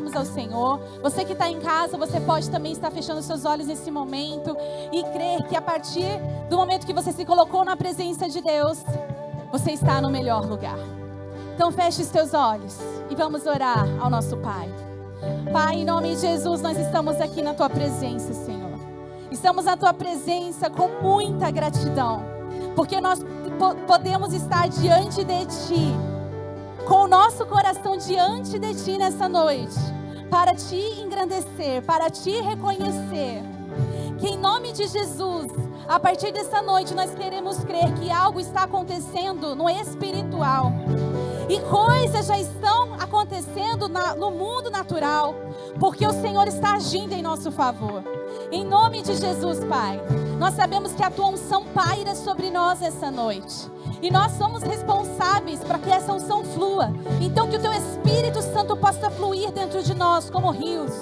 adorarmos ao Senhor. Você que está em casa, você pode também estar fechando seus olhos nesse momento e crer que a partir do momento que você se colocou na presença de Deus, você está no melhor lugar. Então feche os teus olhos e vamos orar ao nosso Pai. Pai, em nome de Jesus, nós estamos aqui na Tua presença, Senhor. Estamos na Tua presença com muita gratidão, porque nós podemos estar diante de Ti, com o nosso coração diante de Ti nessa noite, para Te engrandecer, para Te reconhecer. Que em nome de Jesus, a partir dessa noite, nós queremos crer que algo está acontecendo no espiritual. E coisas já estão acontecendo no mundo natural, porque o Senhor está agindo em nosso favor. Em nome de Jesus, Pai, nós sabemos que a Tua unção paira sobre nós essa noite. E nós somos responsáveis para que essa unção flua. Então que o Teu Espírito Santo possa fluir dentro de nós como rios.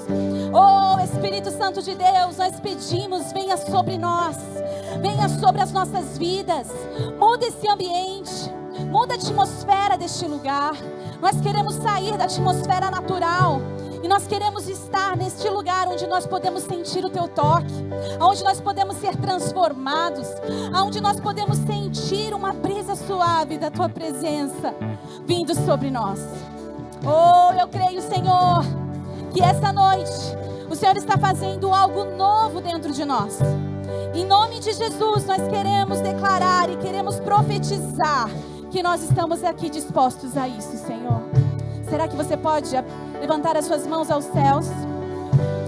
Oh, Espírito Santo de Deus, nós pedimos, venha sobre nós. Venha sobre as nossas vidas. Muda esse ambiente. Muda a atmosfera deste lugar. Nós queremos sair da atmosfera natural e nós queremos estar neste lugar onde nós podemos sentir o Teu toque, onde nós podemos ser transformados, onde nós podemos sentir uma brisa suave da Tua presença vindo sobre nós. Oh, eu creio, Senhor, que essa noite o Senhor está fazendo algo novo dentro de nós. Em nome de Jesus, nós queremos declarar e queremos profetizar que nós estamos aqui dispostos a isso, Senhor. Será que você pode levantar as suas mãos aos céus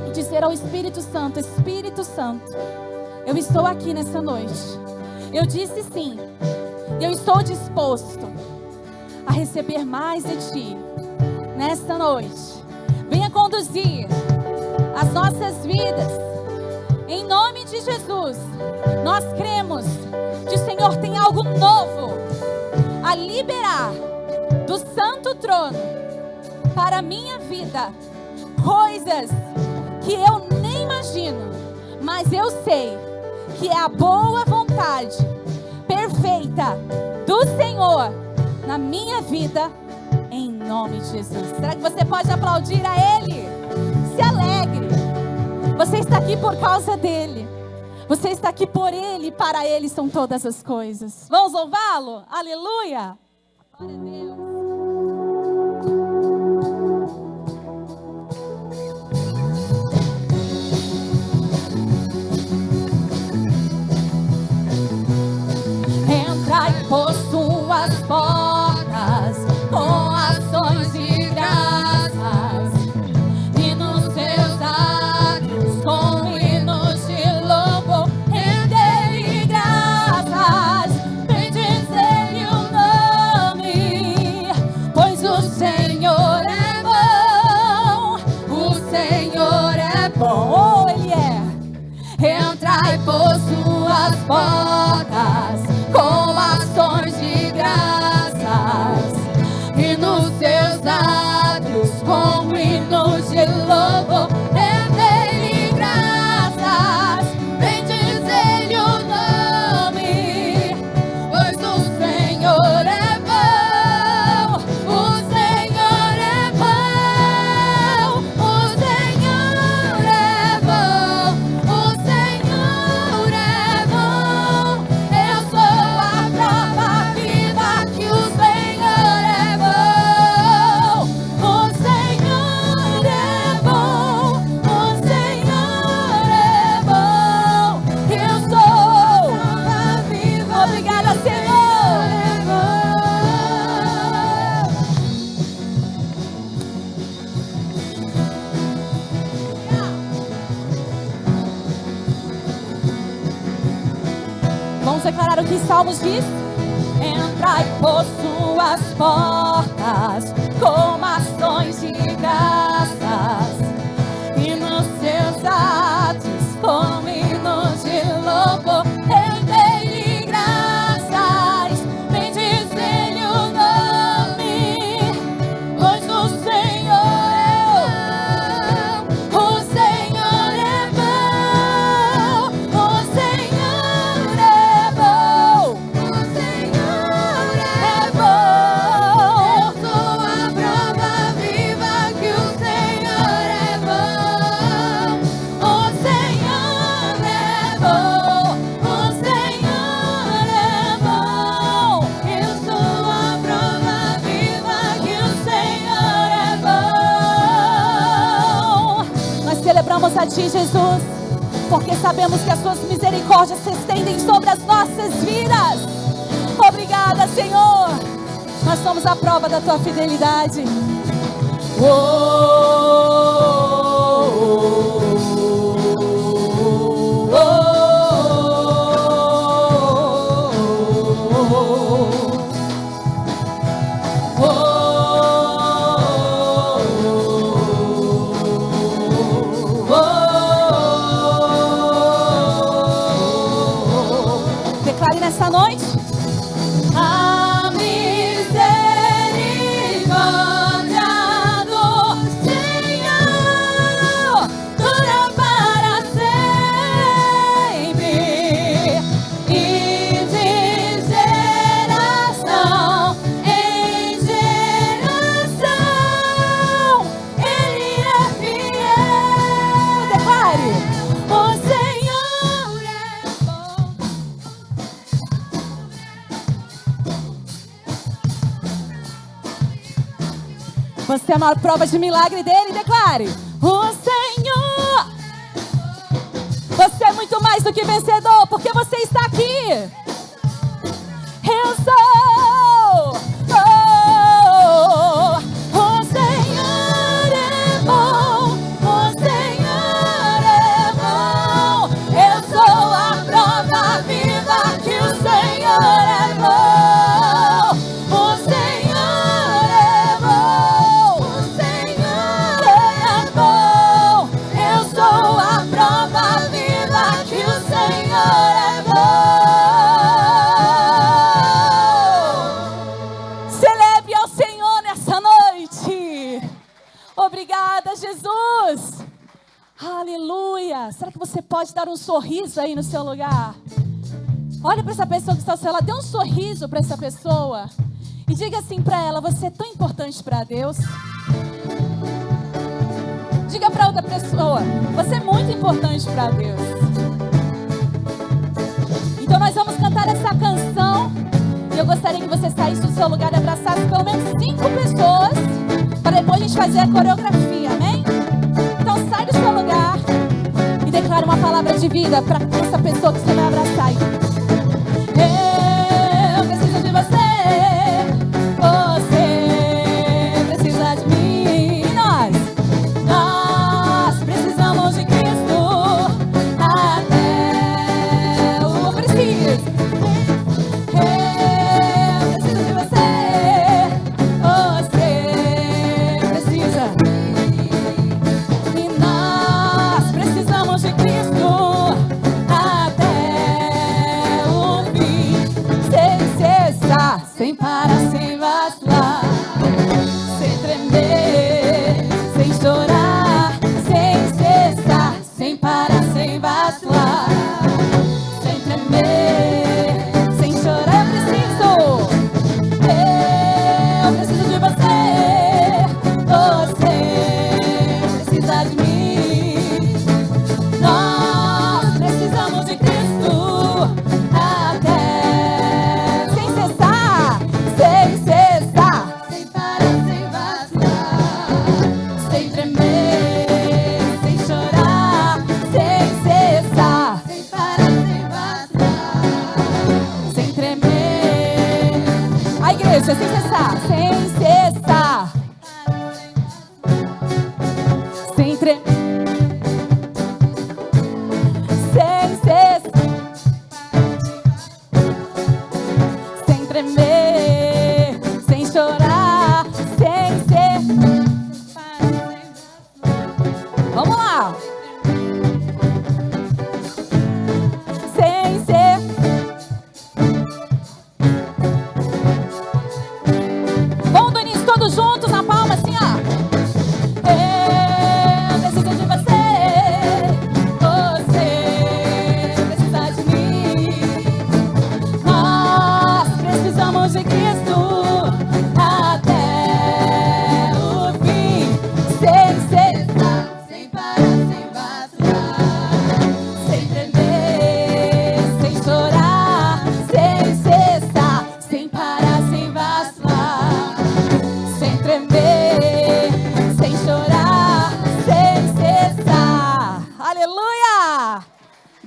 e dizer ao Espírito Santo: Espírito Santo, eu estou aqui nessa noite. Eu disse sim. Eu estou disposto a receber mais de Ti nesta noite. Venha conduzir as nossas vidas. Em nome de Jesus, nós cremos que o Senhor tem algo novo a liberar do santo trono para a minha vida, coisas que eu nem imagino, mas eu sei que é a boa vontade perfeita do Senhor na minha vida, em nome de Jesus. Será que você pode aplaudir a Ele? Se alegre. Você está aqui por causa dEle. Você está aqui por Ele e para Ele são todas as coisas. Vamos louvá-lo? Aleluia! Glória a Deus. Entrai por suas portas com ações de graças e nos seus atos com hinos de louvor. Render-lhe graças, bendizer-lhe o nome, pois o Senhor é bom, o Senhor é bom, oh, Ele é. Entrai por suas portas com ações de graças e nos seus lábios com hinos de louvor. Render-lhe graças, bendizer-lhe o nome, pois o Senhor é bom, o Senhor é bom, o Senhor é bom, o Senhor é bom. Eu sou a prova viva que o Senhor é bom, o Senhor é bom, o Senhor é bom. Eu sou a prova viva. Obrigada, Senhor. Vamos declarar o que Salmos diz? Entrai por suas portas com ações de graças e nos seus atos com hinos de louvor. Render-lhe graças, bendizer-lhe o nome, pois o Senhor é bom, o Senhor é bom, o Senhor é bom, o Senhor é bom. Eu sou a prova glorificamos a Ti, Jesus, porque sabemos que as Suas misericórdias se estendem sobre as nossas vidas. Obrigada, Senhor. Nós somos a prova da Tua fidelidade. Declare nessa noite. A misericórdia do Senhor dura para sempre, e de geração em geração Ele é fiel. Declare: o Senhor é bom. Você é uma prova de milagre dele. Declare: o Senhor. Você é muito mais do que vencedor, porque você está aqui. Eu sou. O Senhor é bom. O Senhor é bom. Eu sou a prova viva que o Senhor é bom. O Senhor é bom. O Senhor é bom. Eu sou a prova viva que o Senhor é bom. Celebre ao Senhor nessa noite. Obrigada, Jesus. Aleluia. Será que você pode dar um sorriso aí no seu lugar? Olha para essa pessoa que está ao seu lado. Dê um sorriso para essa pessoa. E diga assim para ela: você é tão importante para Deus. Diga para outra pessoa: você é muito importante para Deus. Então nós vamos cantar essa canção. E eu gostaria que você saísse do seu lugar e abraçasse pelo menos 5 pessoas, para depois a gente fazer a coreografia, amém? Então sai do seu lugar e declara uma palavra de vida para essa pessoa que você vai abraçar aí. Eu preciso de você. Você precisa de mim. E nós precisamos de Cristo. Até o preciso. Eu preciso de você. Você precisa. E nós precisamos de Cristo até o fim.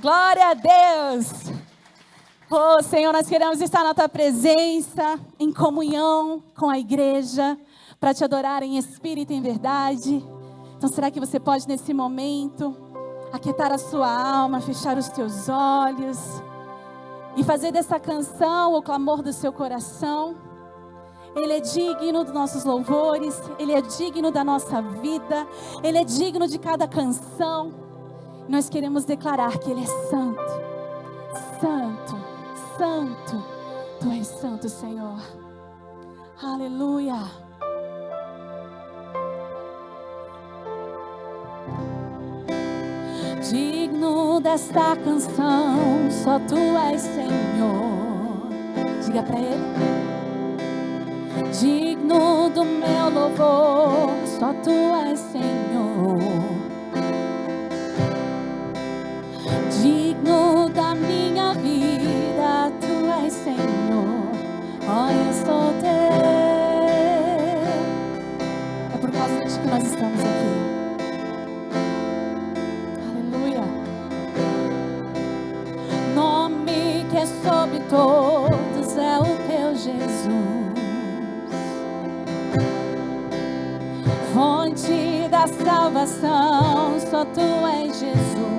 Glória a Deus. Oh, Senhor, nós queremos estar na Tua presença, em comunhão com a igreja, para Te adorar em espírito e em verdade. Então, será que você pode, nesse momento, aquietar a sua alma, fechar os teus olhos e fazer dessa canção o clamor do seu coração? Ele é digno dos nossos louvores, Ele é digno da nossa vida, Ele é digno de cada canção. Nós queremos declarar que Ele é santo, santo, santo. Tu és santo, Senhor. Aleluia. Digno desta canção, só Tu és Senhor. Diga para Ele. Digno do meu louvor, só Tu és Senhor. Digno da minha vida, Tu és Senhor. Oh, eu sou Teu. É por causa de que nós estamos aqui. Aleluia. Nome que é sobre todos é o Teu Jesus. Fonte da salvação, só Tu és Jesus.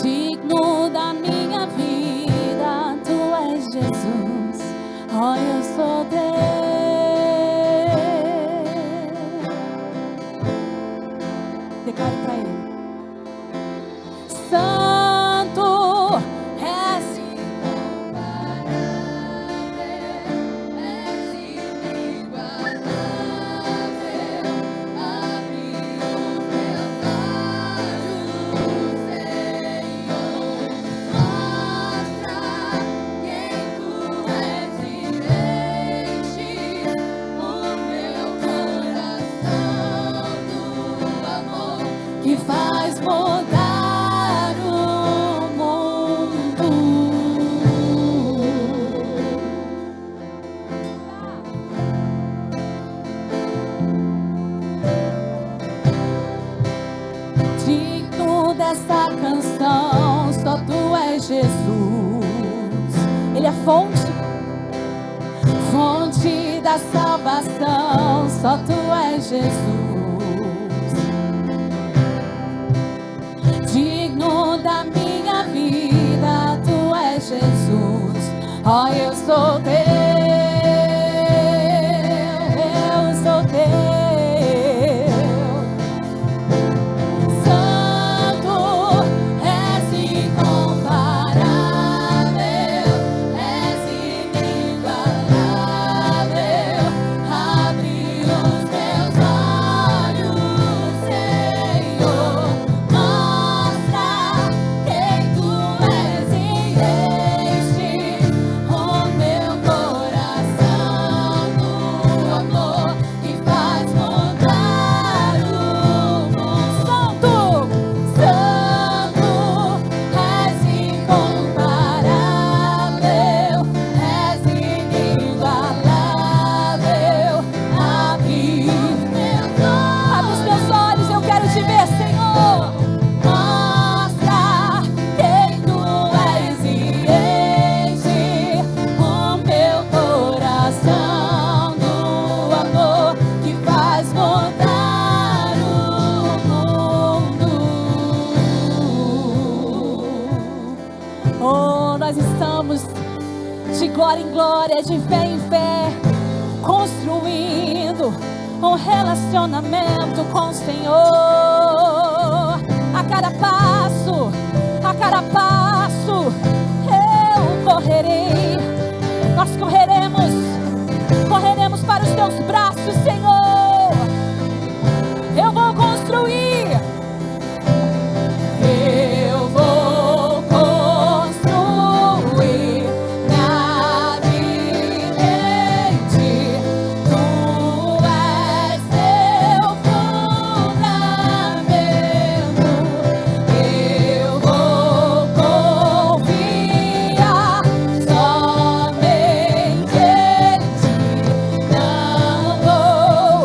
Digno da minha vida, Tu és Jesus. Oh, eu sou Teu. Declare para Ele. Santo és que faz mudar o mundo. Digno dessa canção, só Tu és Jesus. Ele é fonte, fonte da salvação, só Tu és Jesus. Digno da minha vida, Tu és Jesus. Oh, eu sou Teu, eu sou Teu. Santo és incomparável, és inigualável. Abre os meus olhos, Senhor. De glória em glória, de fé em fé, construindo um relacionamento com o Senhor. A cada passo eu correrei. Nós correremos para os Teus braços, Senhor. Eu vou construir. Somente em Ti, não vou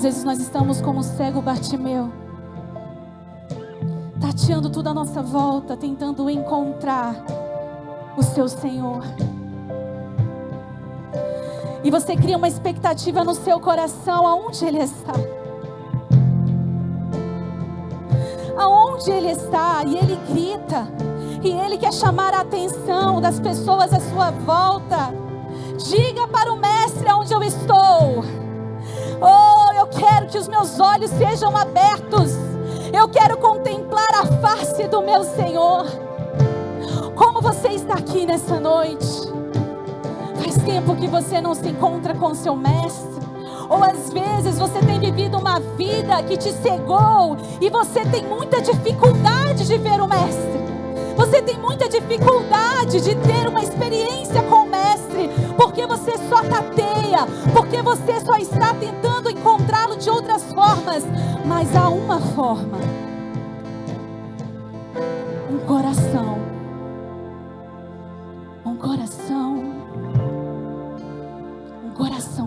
vezes nós estamos como o cego Bartimeu, tateando tudo à nossa volta, tentando encontrar o seu Senhor. E você cria uma expectativa no seu coração, aonde Ele está? Aonde Ele está? E Ele grita, e Ele quer chamar a atenção das pessoas à sua volta. Diga para o Mestre aonde eu estou. Oh, eu quero que os meus olhos sejam abertos. Eu quero contemplar a face do meu Senhor. Como você está aqui nessa noite? Faz tempo que você não se encontra com seu Mestre. Ou às vezes você tem vivido uma vida que te cegou e você tem muita dificuldade de ver o Mestre. Você tem muita dificuldade de ter uma experiência com o Mestre, porque você só tateia, porque você só está tentando encontrá-lo de outras formas. Mas há uma forma: um coração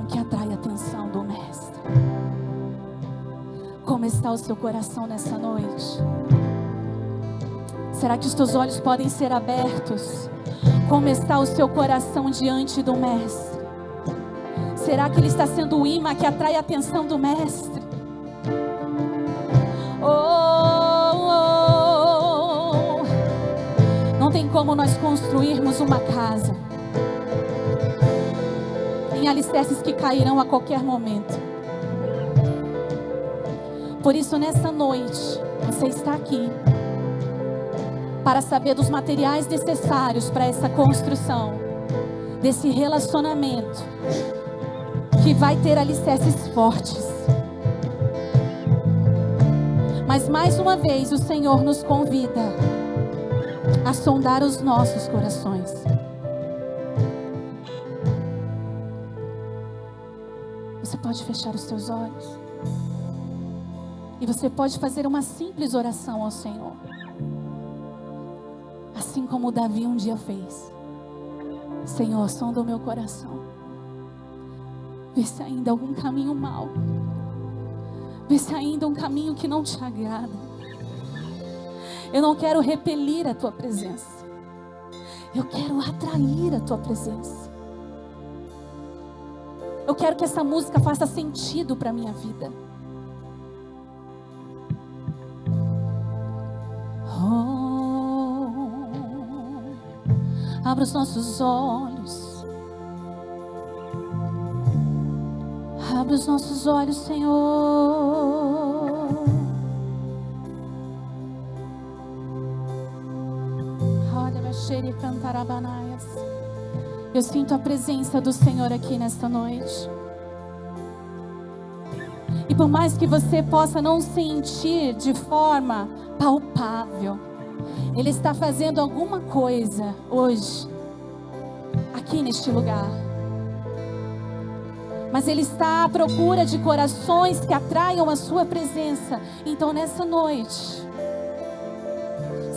que atrai a atenção do Mestre. Como está o seu coração nessa noite? Será que os teus olhos podem ser abertos? Como está o seu coração diante do Mestre? Será que ele está sendo o imã que atrai a atenção do Mestre? Não tem como nós construirmos uma casa em alicerces que cairão a qualquer momento. Por isso, nessa noite, você está aqui para saber dos materiais necessários para essa construção, desse relacionamento que vai ter alicerces fortes. Mas mais uma vez o Senhor nos convida a sondar os nossos corações. Você pode fechar os seus olhos e você pode fazer uma simples oração ao Senhor, assim como Davi um dia fez. Senhor, sonda o meu coração, vê se ainda há algum caminho mau, vê se ainda há um caminho que não te agrada. Eu não quero repelir a tua presença, eu quero atrair a tua presença. Eu quero que essa música faça sentido para a minha vida. Abra os nossos olhos. Abra os nossos olhos, Senhor. Eu sinto a presença do Senhor aqui nesta noite. E por mais que você possa não sentir de forma palpável, Ele está fazendo alguma coisa hoje, aqui neste lugar. Mas Ele está à procura de corações que atraiam a sua presença. Então nessa noite,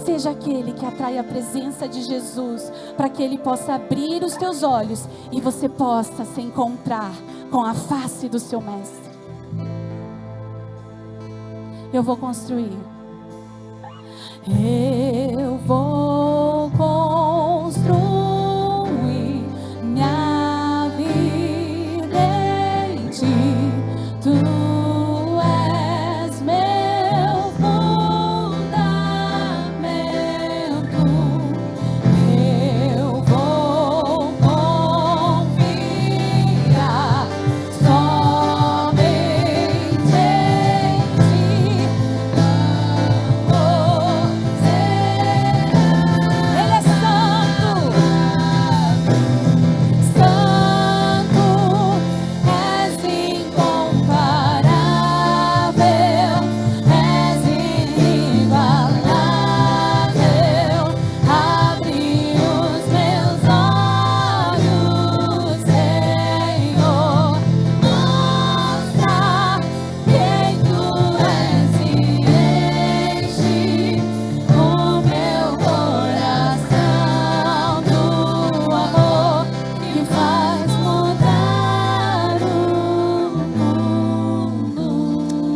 seja aquele que atrai a presença de Jesus, para que Ele possa abrir os teus olhos e você possa se encontrar com a face do seu Mestre. Eu vou construir. Eu vou construir minha vida em ti. Tu és meu fundamento. Eu vou confiar somente em ti. Não vou ser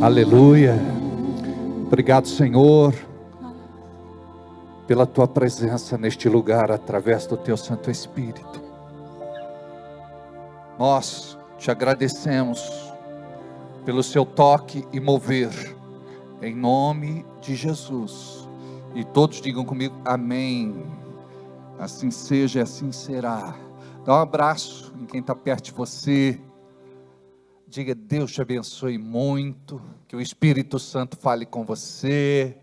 Aleluia. Obrigado, Senhor, pela tua presença neste lugar através do teu Santo Espírito. Nós te agradecemos pelo seu toque e mover, em nome de Jesus. E todos digam comigo, amém. Assim seja e assim será. Dá um abraço em quem está perto de você. Diga, Deus te abençoe muito, que o Espírito Santo fale com você,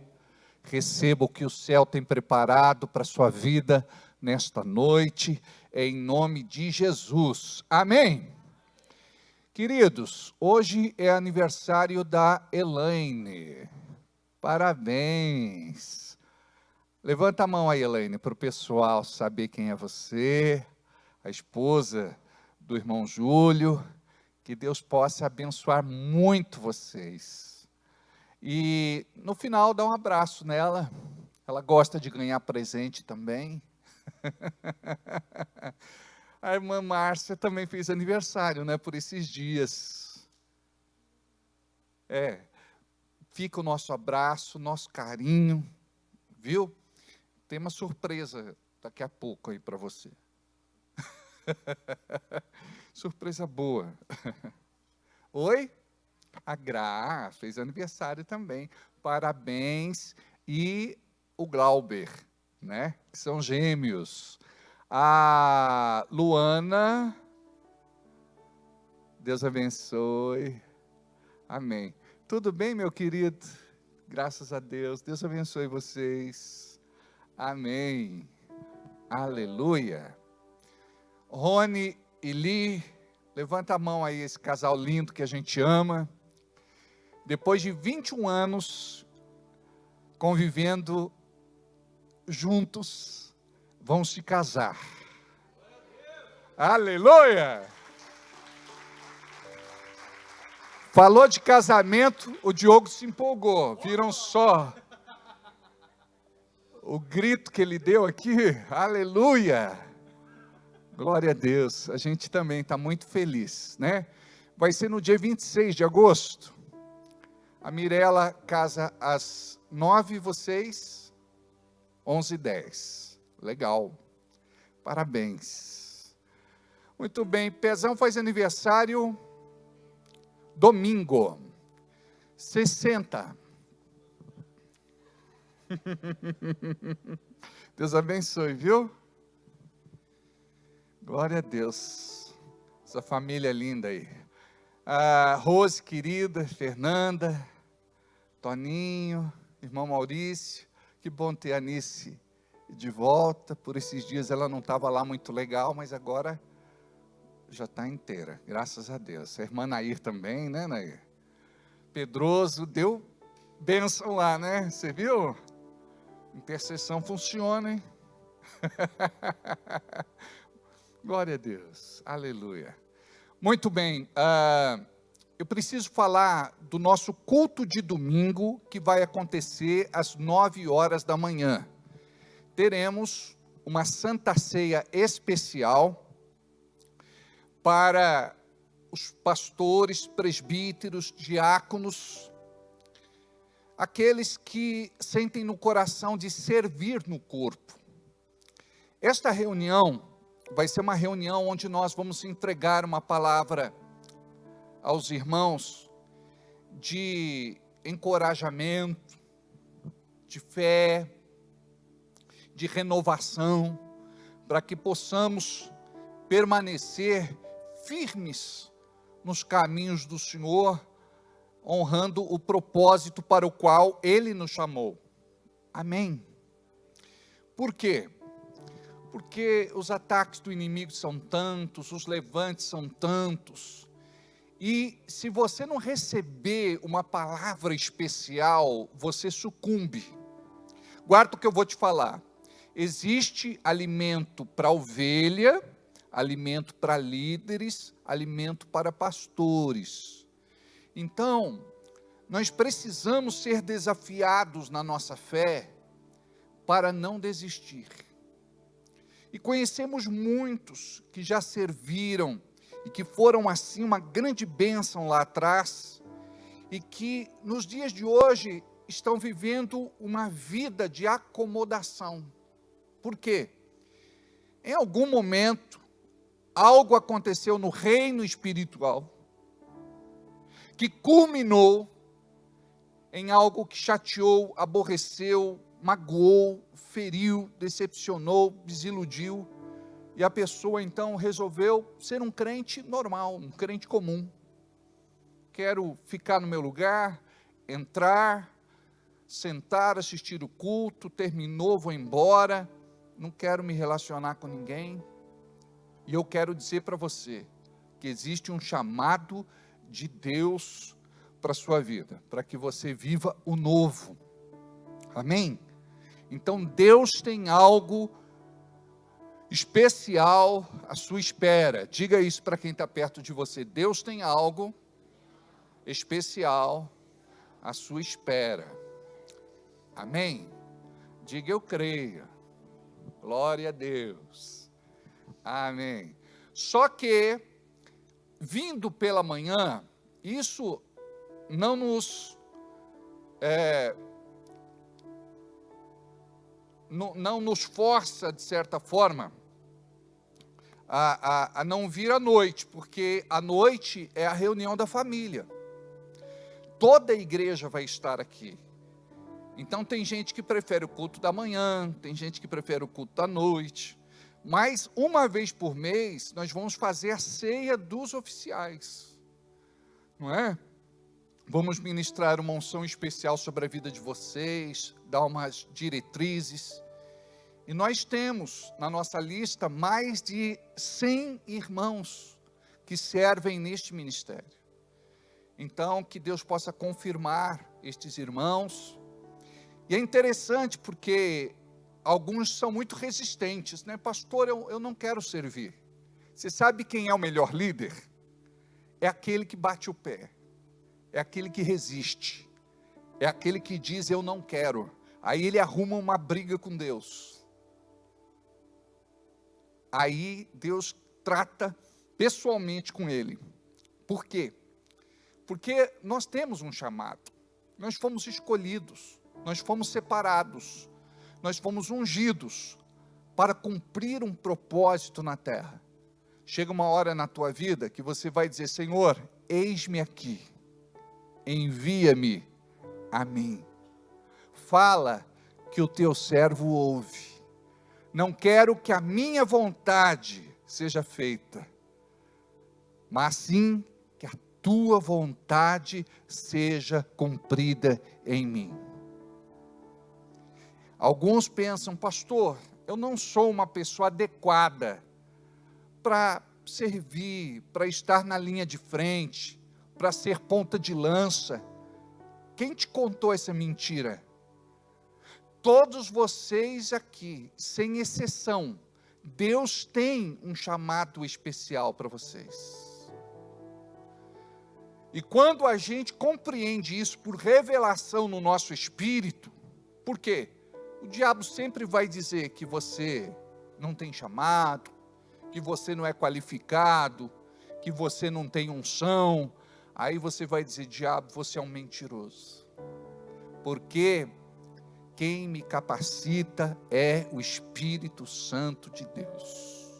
receba o que o céu tem preparado para a sua vida nesta noite, em nome de Jesus, amém. Queridos, hoje é aniversário da Elaine, parabéns. Levanta a mão aí, Elaine, para o pessoal saber quem é você, a esposa do irmão Júlio. Que Deus possa abençoar muito vocês. E no final dá um abraço nela. Ela gosta de ganhar presente também. A irmã Márcia também fez aniversário, né? Por esses dias. Fica o nosso abraço, nosso carinho. Viu? Tem uma surpresa daqui a pouco aí para você. Surpresa boa. Oi? A Gra fez aniversário também. Parabéns. E o Glauber, né? Que são gêmeos. A Luana. Deus abençoe. Amém. Tudo bem, meu querido? Graças a Deus. Deus abençoe vocês. Amém. Aleluia. Rony e Li, levanta a mão aí, esse casal lindo que a gente ama. Depois de 21 anos convivendo juntos, vão se casar. Aleluia! Falou de casamento, o Diogo se empolgou. Viram só o grito que ele deu aqui? Aleluia! Glória a Deus, a gente também está muito feliz, né? Vai ser no dia 26 de agosto. A Mirela casa às 9, vocês 11h10. Legal, parabéns. Muito bem, Pezão faz aniversário domingo, 60. Deus abençoe, viu? Glória a Deus, essa família linda aí. A Rose, querida, Fernanda, Toninho, irmão Maurício, que bom ter a Anice de volta. Por esses dias ela não estava lá muito legal, mas agora já está inteira, graças a Deus. A irmã Nair também, né, Nair? Pedroso, deu bênção lá, né? Você viu? Intercessão funciona, hein? Glória a Deus, aleluia. Muito bem, eu preciso falar do nosso culto de domingo, que vai acontecer às 9h da manhã. Teremos uma Santa Ceia especial para os pastores, presbíteros, diáconos, aqueles que sentem no coração de servir no corpo. Esta reunião vai ser uma reunião onde nós vamos entregar uma palavra aos irmãos de encorajamento, de fé, de renovação, para que possamos permanecer firmes nos caminhos do Senhor, honrando o propósito para o qual Ele nos chamou. Amém. Por quê? Porque os ataques do inimigo são tantos, os levantes são tantos, e se você não receber uma palavra especial, você sucumbe. Guarda o que eu vou te falar. Existe alimento para ovelha, alimento para líderes, alimento para pastores. Então, nós precisamos ser desafiados na nossa fé para não desistir. E conhecemos muitos que já serviram e que foram assim uma grande bênção lá atrás e que nos dias de hoje estão vivendo uma vida de acomodação. Por quê? Em algum momento, algo aconteceu no reino espiritual que culminou em algo que chateou, aborreceu, magoou, feriu, decepcionou, desiludiu, e a pessoa então resolveu ser um crente normal, um crente comum. Quero ficar no meu lugar, entrar, sentar, assistir o culto, terminou, vou embora, não quero me relacionar com ninguém. E eu quero dizer para você que existe um chamado de Deus para a sua vida, para que você viva o novo. Amém? Então Deus tem algo especial à sua espera. Diga isso para quem está perto de você. Deus tem algo especial à sua espera. Amém? Diga eu creio. Glória a Deus. Amém. Só que, vindo pela manhã, isso não nos não nos força, de certa forma, a não vir à noite, porque a noite é a reunião da família. Toda a igreja vai estar aqui. Então tem gente que prefere o culto da manhã, tem gente que prefere o culto da noite, mas uma vez por mês nós vamos fazer a ceia dos oficiais, não é? Vamos ministrar uma unção especial sobre a vida de vocês, dar umas diretrizes, e nós temos na nossa lista mais de 100 irmãos que servem neste ministério. Então que Deus possa confirmar estes irmãos. E é interessante porque alguns são muito resistentes, né? Pastor, eu não quero servir. Você sabe quem é o melhor líder? É aquele que bate o pé, é aquele que resiste, é aquele que diz eu não quero. Aí ele arruma uma briga com Deus. Aí Deus trata pessoalmente com ele. Por quê? Porque nós temos um chamado, nós fomos escolhidos, nós fomos separados, nós fomos ungidos para cumprir um propósito na terra. Chega uma hora na tua vida que você vai dizer, Senhor, eis-me aqui, envia-me a mim. Fala que o teu servo ouve. Não quero que a minha vontade seja feita, mas sim que a tua vontade seja cumprida em mim. Alguns pensam, pastor, eu não sou uma pessoa adequada para servir, para estar na linha de frente, para ser ponta de lança. Quem te contou essa mentira? Todos vocês aqui, sem exceção, Deus tem um chamado especial para vocês. E quando a gente compreende isso por revelação no nosso espírito, por quê? O diabo sempre vai dizer que você não tem chamado, que você não é qualificado, que você não tem unção. Aí você vai dizer, diabo, você é um mentiroso. Porque quem me capacita é o Espírito Santo de Deus.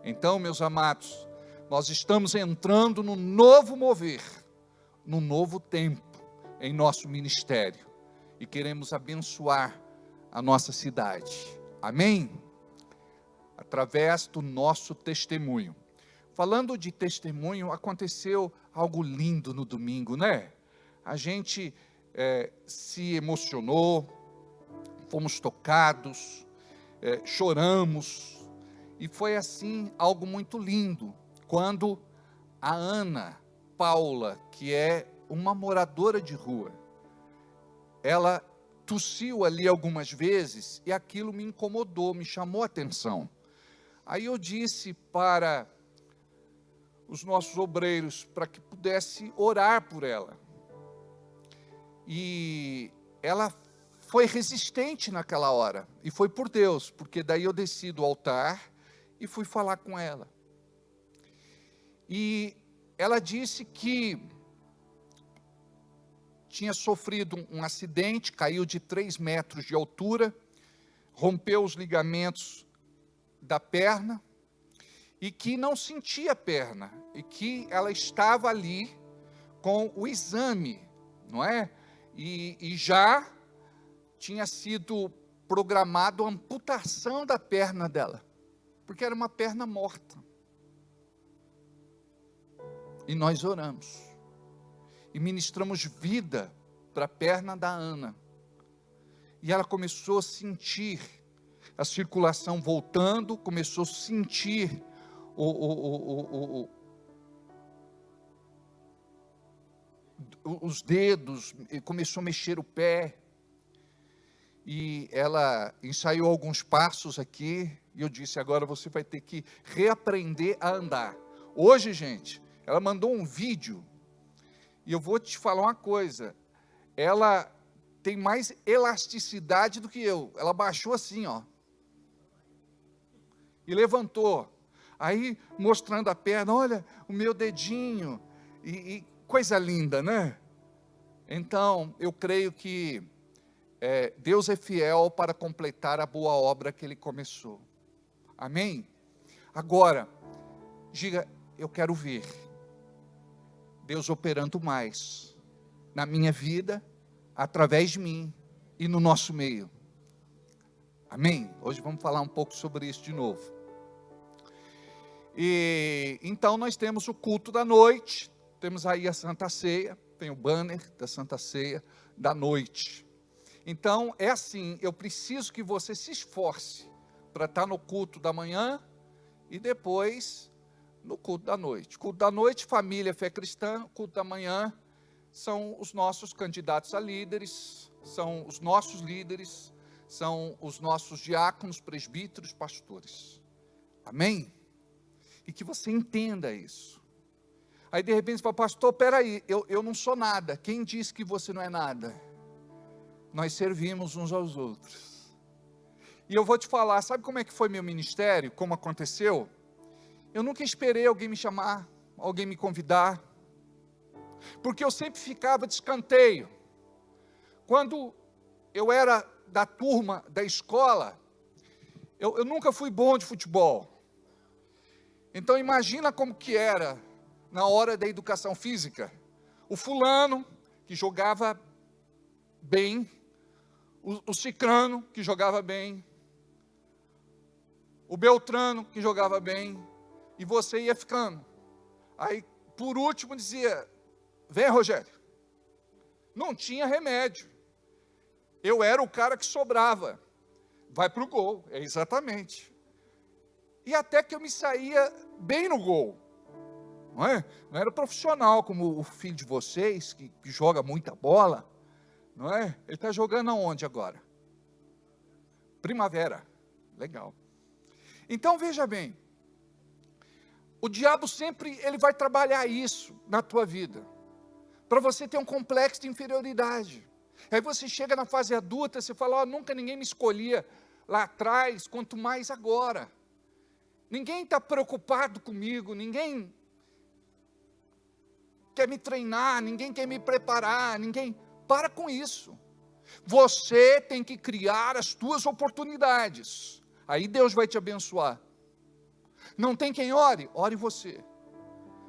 Então, meus amados, nós estamos entrando no novo mover, no novo tempo em nosso ministério. E queremos abençoar a nossa cidade. Amém? Através do nosso testemunho. Falando de testemunho, aconteceu algo lindo no domingo, né? A gente se emocionou, fomos tocados, choramos, e foi assim algo muito lindo, quando a Ana Paula, que é uma moradora de rua, ela tossiu ali algumas vezes, e aquilo me incomodou, me chamou a atenção. Aí eu disse para os nossos obreiros, para que pudesse orar por ela, e ela foi resistente naquela hora, e foi por Deus, porque daí eu desci do altar, e fui falar com ela, e ela disse que tinha sofrido um acidente, caiu de 3 metros de altura, rompeu os ligamentos da perna, e que não sentia a perna, e que ela estava ali com o exame, não é? E já tinha sido programado a amputação da perna dela, porque era uma perna morta. E nós oramos, e ministramos vida para a perna da Ana, e ela começou a sentir a circulação voltando, começou a sentir os dedos, começou a mexer o pé, e ela ensaiou alguns passos aqui, e eu disse, agora você vai ter que reaprender a andar. Hoje, gente, ela mandou um vídeo, e eu vou te falar uma coisa, ela tem mais elasticidade do que eu. Ela baixou assim, ó, e levantou, aí mostrando a perna, olha o meu dedinho, e coisa linda, né? Então, eu creio que Deus é fiel para completar a boa obra que Ele começou, amém? Agora, diga, eu quero ver Deus operando mais na minha vida, através de mim e no nosso meio, amém? Hoje vamos falar um pouco sobre isso de novo. E então nós temos o culto da noite, temos aí a Santa Ceia, tem o banner da Santa Ceia da noite. Então é assim, eu preciso que você se esforce para estar no culto da manhã e depois no culto da noite. Culto da noite, família, fé cristã. Culto da manhã são os nossos candidatos a líderes, são os nossos líderes, são os nossos diáconos, presbíteros, pastores. Amém? E que você entenda isso. Aí de repente você fala, pastor, peraí, eu não sou nada. Quem disse que você não é nada? Nós servimos uns aos outros. E eu vou te falar, sabe como é que foi meu ministério? Como aconteceu? Eu nunca esperei alguém me chamar, alguém me convidar. Porque eu sempre ficava de escanteio. Quando eu era da turma da escola, eu nunca fui bom de futebol. Então imagina como que era na hora da educação física. O fulano que jogava bem, o cicrano que jogava bem, o beltrano que jogava bem, e você ia ficando. Aí por último dizia, vem Rogério. Não tinha remédio. Eu era o cara que sobrava. Vai para o gol, exatamente. E até que eu me saía bem no gol. Não é? Não era profissional como o filho de vocês, que joga muita bola. Não é? Ele está jogando aonde agora? Primavera. Legal. Então veja bem. O diabo sempre ele vai trabalhar isso na tua vida. Para você ter um complexo de inferioridade. Aí você chega na fase adulta, você fala, oh, nunca ninguém me escolhia lá atrás, quanto mais agora. Ninguém está preocupado comigo, ninguém quer me treinar, ninguém quer me preparar, ninguém... Para com isso. Você tem que criar as tuas oportunidades. Aí Deus vai te abençoar. Não tem quem ore? Ore você.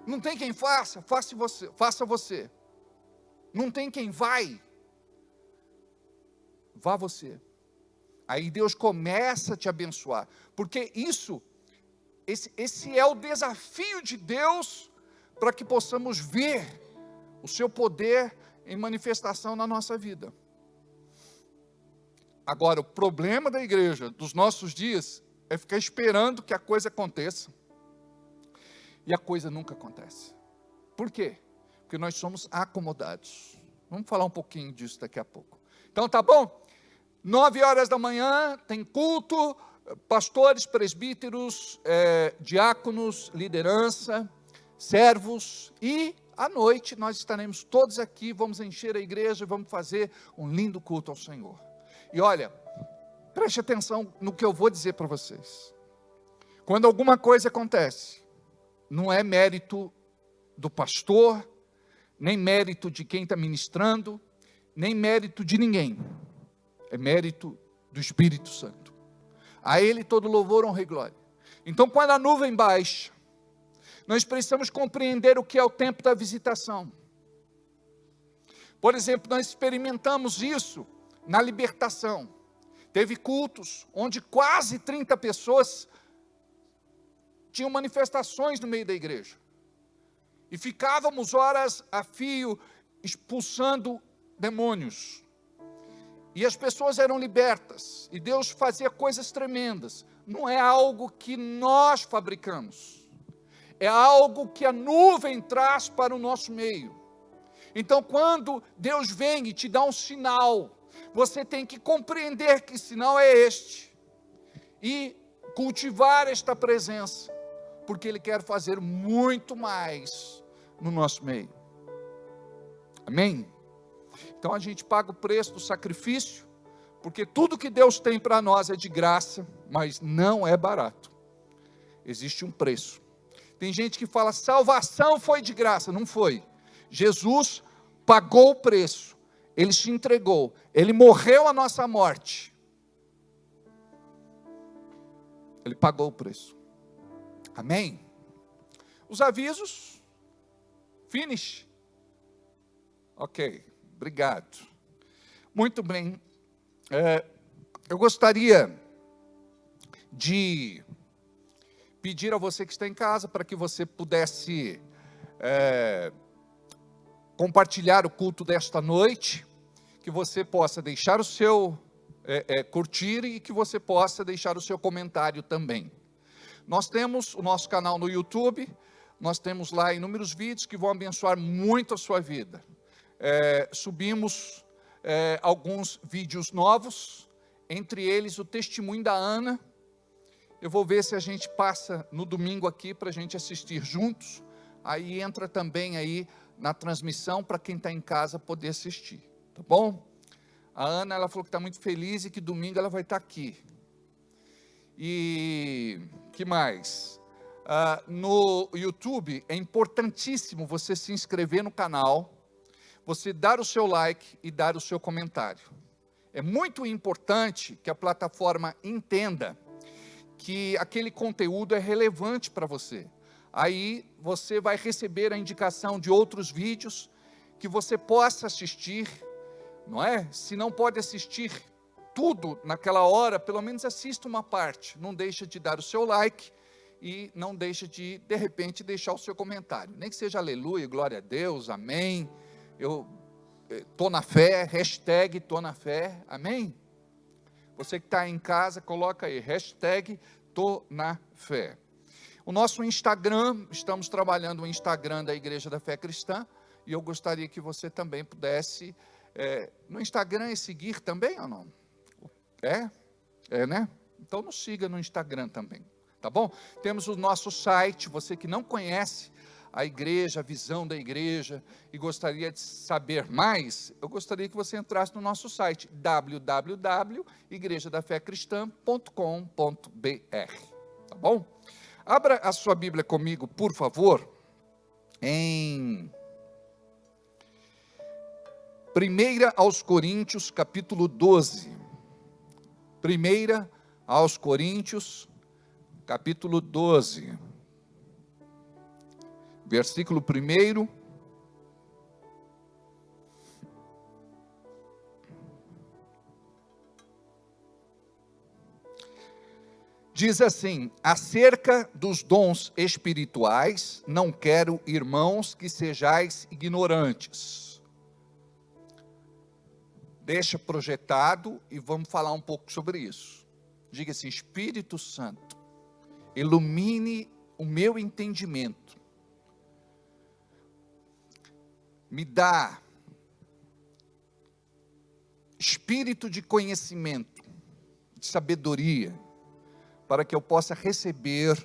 Não tem quem faça? Faça você. Não tem quem vai? Vá você. Aí Deus começa a te abençoar. Porque esse é o desafio de Deus para que possamos ver o seu poder em manifestação na nossa vida. Agora, o problema da igreja dos nossos dias é ficar esperando que a coisa aconteça. E a coisa nunca acontece. Por quê? Porque nós somos acomodados. Vamos falar um pouquinho disso daqui a pouco. Então, tá bom? 9h da manhã, tem culto, pastores, presbíteros, diáconos, liderança, servos, e à noite nós estaremos todos aqui, vamos encher a igreja, vamos fazer um lindo culto ao Senhor. E olha, preste atenção no que eu vou dizer para vocês. Quando alguma coisa acontece, não é mérito do pastor, nem mérito de quem está ministrando, nem mérito de ninguém, é mérito do Espírito Santo. A Ele todo louvor, honra e glória. Então, quando a nuvem baixa, nós precisamos compreender o que é o tempo da visitação. Por exemplo, nós experimentamos isso na libertação. Teve cultos onde quase 30 pessoas tinham manifestações no meio da igreja. E ficávamos horas a fio expulsando demônios. E as pessoas eram libertas. E Deus fazia coisas tremendas. Não é algo que nós fabricamos. É algo que a nuvem traz para o nosso meio. Então, quando Deus vem e te dá um sinal, você tem que compreender que sinal é este. E cultivar esta presença. Porque Ele quer fazer muito mais no nosso meio. Amém? Então a gente paga o preço do sacrifício, porque tudo que Deus tem para nós é de graça, mas não é barato. Existe um preço. Tem gente que fala, salvação foi de graça. Não foi. Jesus pagou o preço. Ele se entregou. Ele morreu a nossa morte. Ele pagou o preço. Amém? Os avisos. Finish. Ok, obrigado. Muito bem. Eu gostaria de pedir a você que está em casa para que você pudesse compartilhar o culto desta noite, que você possa deixar o seu curtir e que você possa deixar o seu comentário também. Nós temos o nosso canal no YouTube, nós temos lá inúmeros vídeos que vão abençoar muito a sua vida. Subimos alguns vídeos novos, entre eles o testemunho da Ana. Eu vou ver se a gente passa no domingo aqui para a gente assistir juntos. Aí entra também aí na transmissão para quem está em casa poder assistir, tá bom? A Ana, ela falou que está muito feliz e que domingo ela vai estar aqui. E que mais? No YouTube é importantíssimo você se inscrever no canal, você dar o seu like e dar o seu comentário. É muito importante que a plataforma entenda que aquele conteúdo é relevante para você. Aí você vai receber a indicação de outros vídeos que você possa assistir, não é? Se não pode assistir tudo naquela hora, pelo menos assista uma parte. Não deixa de dar o seu like e não deixa de repente, deixar o seu comentário. Nem que seja aleluia, glória a Deus, amém. Eu estou na fé, hashtag estou na fé, amém? Você que está em casa, coloca aí, hashtag estou na fé. O nosso Instagram, estamos trabalhando o Instagram da Igreja da Fé Cristã, e eu gostaria que você também pudesse, no Instagram é seguir também ou não? Né? Então nos siga no Instagram também, tá bom? Temos o nosso site, você que não conhece a igreja, a visão da igreja, e gostaria de saber mais, eu gostaria que você entrasse no nosso site, www.igrejadafecristã.com.br, tá bom? Abra a sua Bíblia comigo, por favor, em 1 aos Coríntios, capítulo 12. 1 aos Coríntios, capítulo 12. Versículo 1. Diz assim: acerca dos dons espirituais, não quero, irmãos, que sejais ignorantes. Deixa projetado e vamos falar um pouco sobre isso. Diga assim: Espírito Santo, ilumine o meu entendimento. Me dá espírito de conhecimento, de sabedoria, para que eu possa receber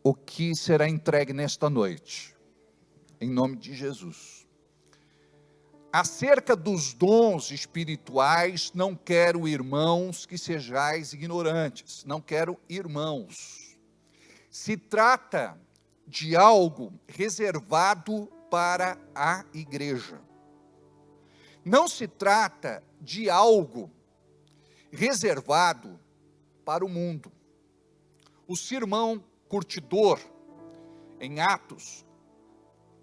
o que será entregue nesta noite, em nome de Jesus. Acerca dos dons espirituais, não quero, irmãos, que sejais ignorantes, não quero irmãos. Se trata de algo reservado para a igreja. não se trata de algo reservado para o mundo. O sermão curtidor, em Atos,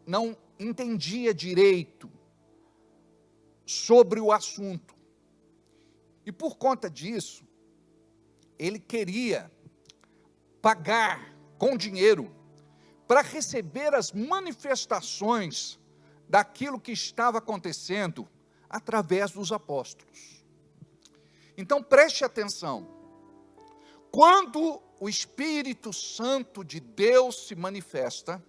não entendia direito sobre o assunto. E por conta disso, ele queria pagar com dinheiro para receber as manifestações daquilo que estava acontecendo através dos apóstolos. Então preste atenção. Quando o Espírito Santo de Deus se manifesta,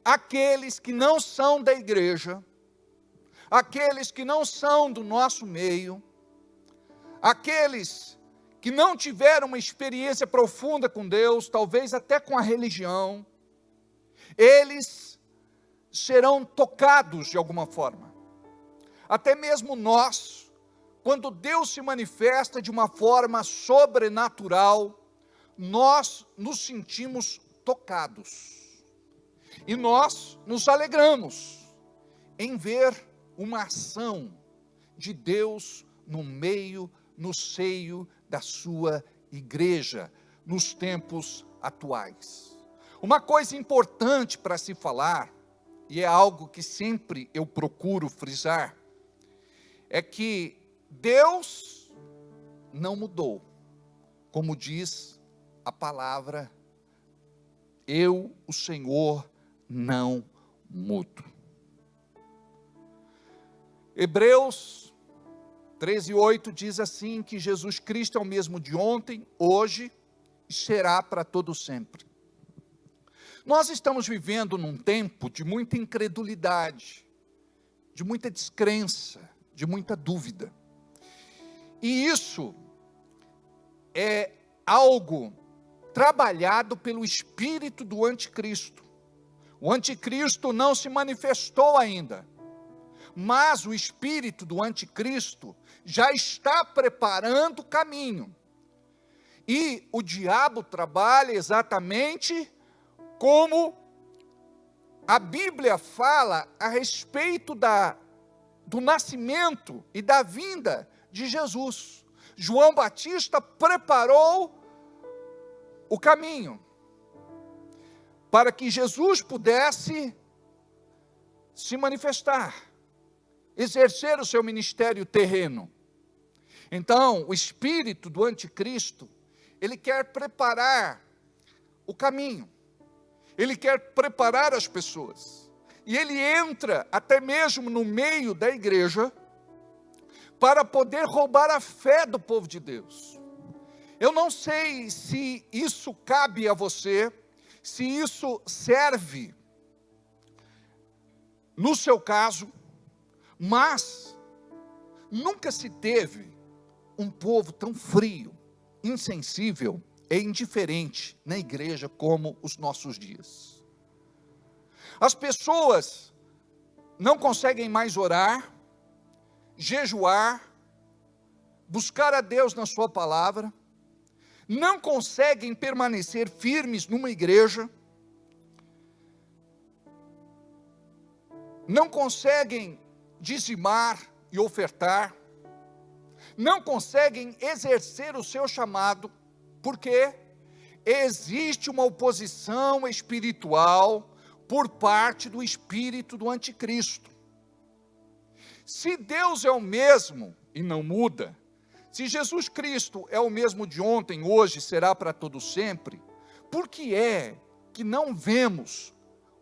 aqueles que não são da igreja, aqueles que não são do nosso meio, aqueles que não tiveram uma experiência profunda com Deus, talvez até com a religião, eles serão tocados de alguma forma. Até mesmo nós, quando Deus se manifesta de uma forma sobrenatural, nós nos sentimos tocados. E nós nos alegramos em ver uma ação de Deus no seio da sua igreja, nos tempos atuais. Uma coisa importante para se falar, e é algo que sempre eu procuro frisar, é que Deus não mudou. Como diz a palavra, eu, o Senhor, não mudo. Hebreus 13:8 diz assim, que Jesus Cristo é o mesmo de ontem, hoje e será para todo sempre. Nós estamos vivendo num tempo de muita incredulidade, de muita descrença, de muita dúvida. E isso é algo trabalhado pelo espírito do anticristo. O anticristo não se manifestou ainda, mas o espírito do anticristo já está preparando o caminho. E o diabo trabalha exatamente como a Bíblia fala a respeito do nascimento e da vinda de Jesus. João Batista preparou o caminho para que Jesus pudesse se manifestar, exercer o seu ministério terreno. Então, o espírito do anticristo, ele quer preparar o caminho, ele quer preparar as pessoas, e ele entra até mesmo no meio da igreja, para poder roubar a fé do povo de Deus. Eu não sei se isso cabe a você, se isso serve no seu caso, mas nunca se teve um povo tão frio, insensível e indiferente na igreja como os nossos dias. As pessoas não conseguem mais orar, jejuar, buscar a Deus na sua palavra, não conseguem permanecer firmes numa igreja, não conseguem dizimar e ofertar, não conseguem exercer o seu chamado, porque existe uma oposição espiritual por parte do espírito do anticristo. Se Deus é o mesmo e não muda, se Jesus Cristo é o mesmo de ontem, hoje, será para todo sempre, por que é que não vemos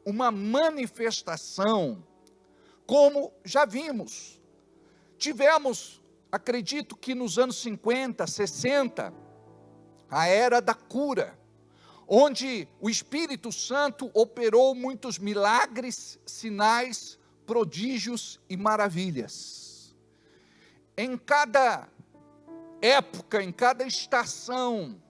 uma manifestação como já vimos? Tivemos, acredito que nos anos 50, 60, a era da cura, onde o Espírito Santo operou muitos milagres, sinais, prodígios e maravilhas. Em cada época, em cada estação,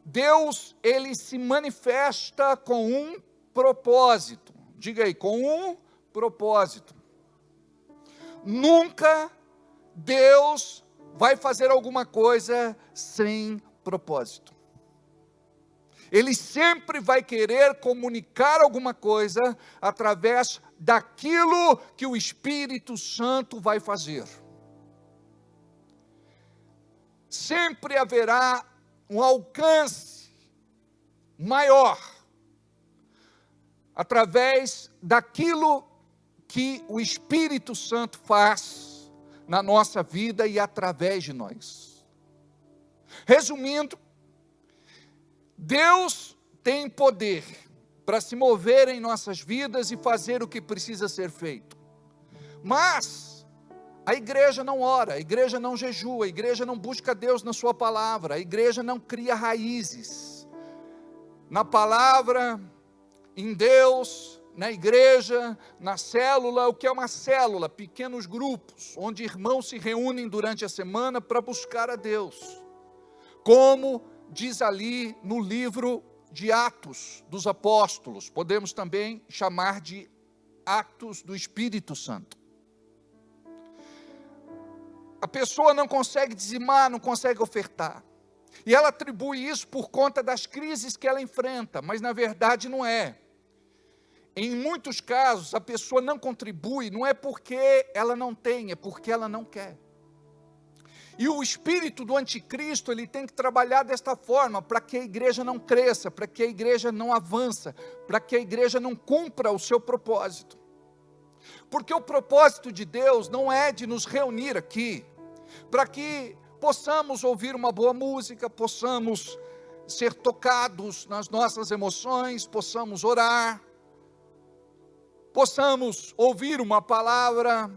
Deus, ele se manifesta com um propósito. Diga aí, com um propósito. Nunca Deus vai fazer alguma coisa sem propósito. Ele sempre vai querer comunicar alguma coisa através daquilo que o Espírito Santo vai fazer. Sempre haverá um alcance maior através daquilo que o Espírito Santo faz na nossa vida e através de nós. Resumindo, Deus tem poder para se mover em nossas vidas e fazer o que precisa ser feito. Mas a igreja não ora, a igreja não jejua, a igreja não busca Deus na sua palavra, a igreja não cria raízes na palavra, em Deus, na igreja, na célula. O que é uma célula? Pequenos grupos, onde irmãos se reúnem durante a semana para buscar a Deus. Como diz ali no livro de Atos dos Apóstolos, podemos também chamar de Atos do Espírito Santo. A pessoa não consegue dizimar, não consegue ofertar, e ela atribui isso por conta das crises que ela enfrenta, mas na verdade não é. Em muitos casos a pessoa não contribui, não é porque ela não tem, é porque ela não quer. E o espírito do anticristo, ele tem que trabalhar desta forma, para que a igreja não cresça, para que a igreja não avança, para que a igreja não cumpra o seu propósito. Porque o propósito de Deus não é de nos reunir aqui, para que possamos ouvir uma boa música, possamos ser tocados nas nossas emoções, possamos orar, possamos ouvir uma palavra,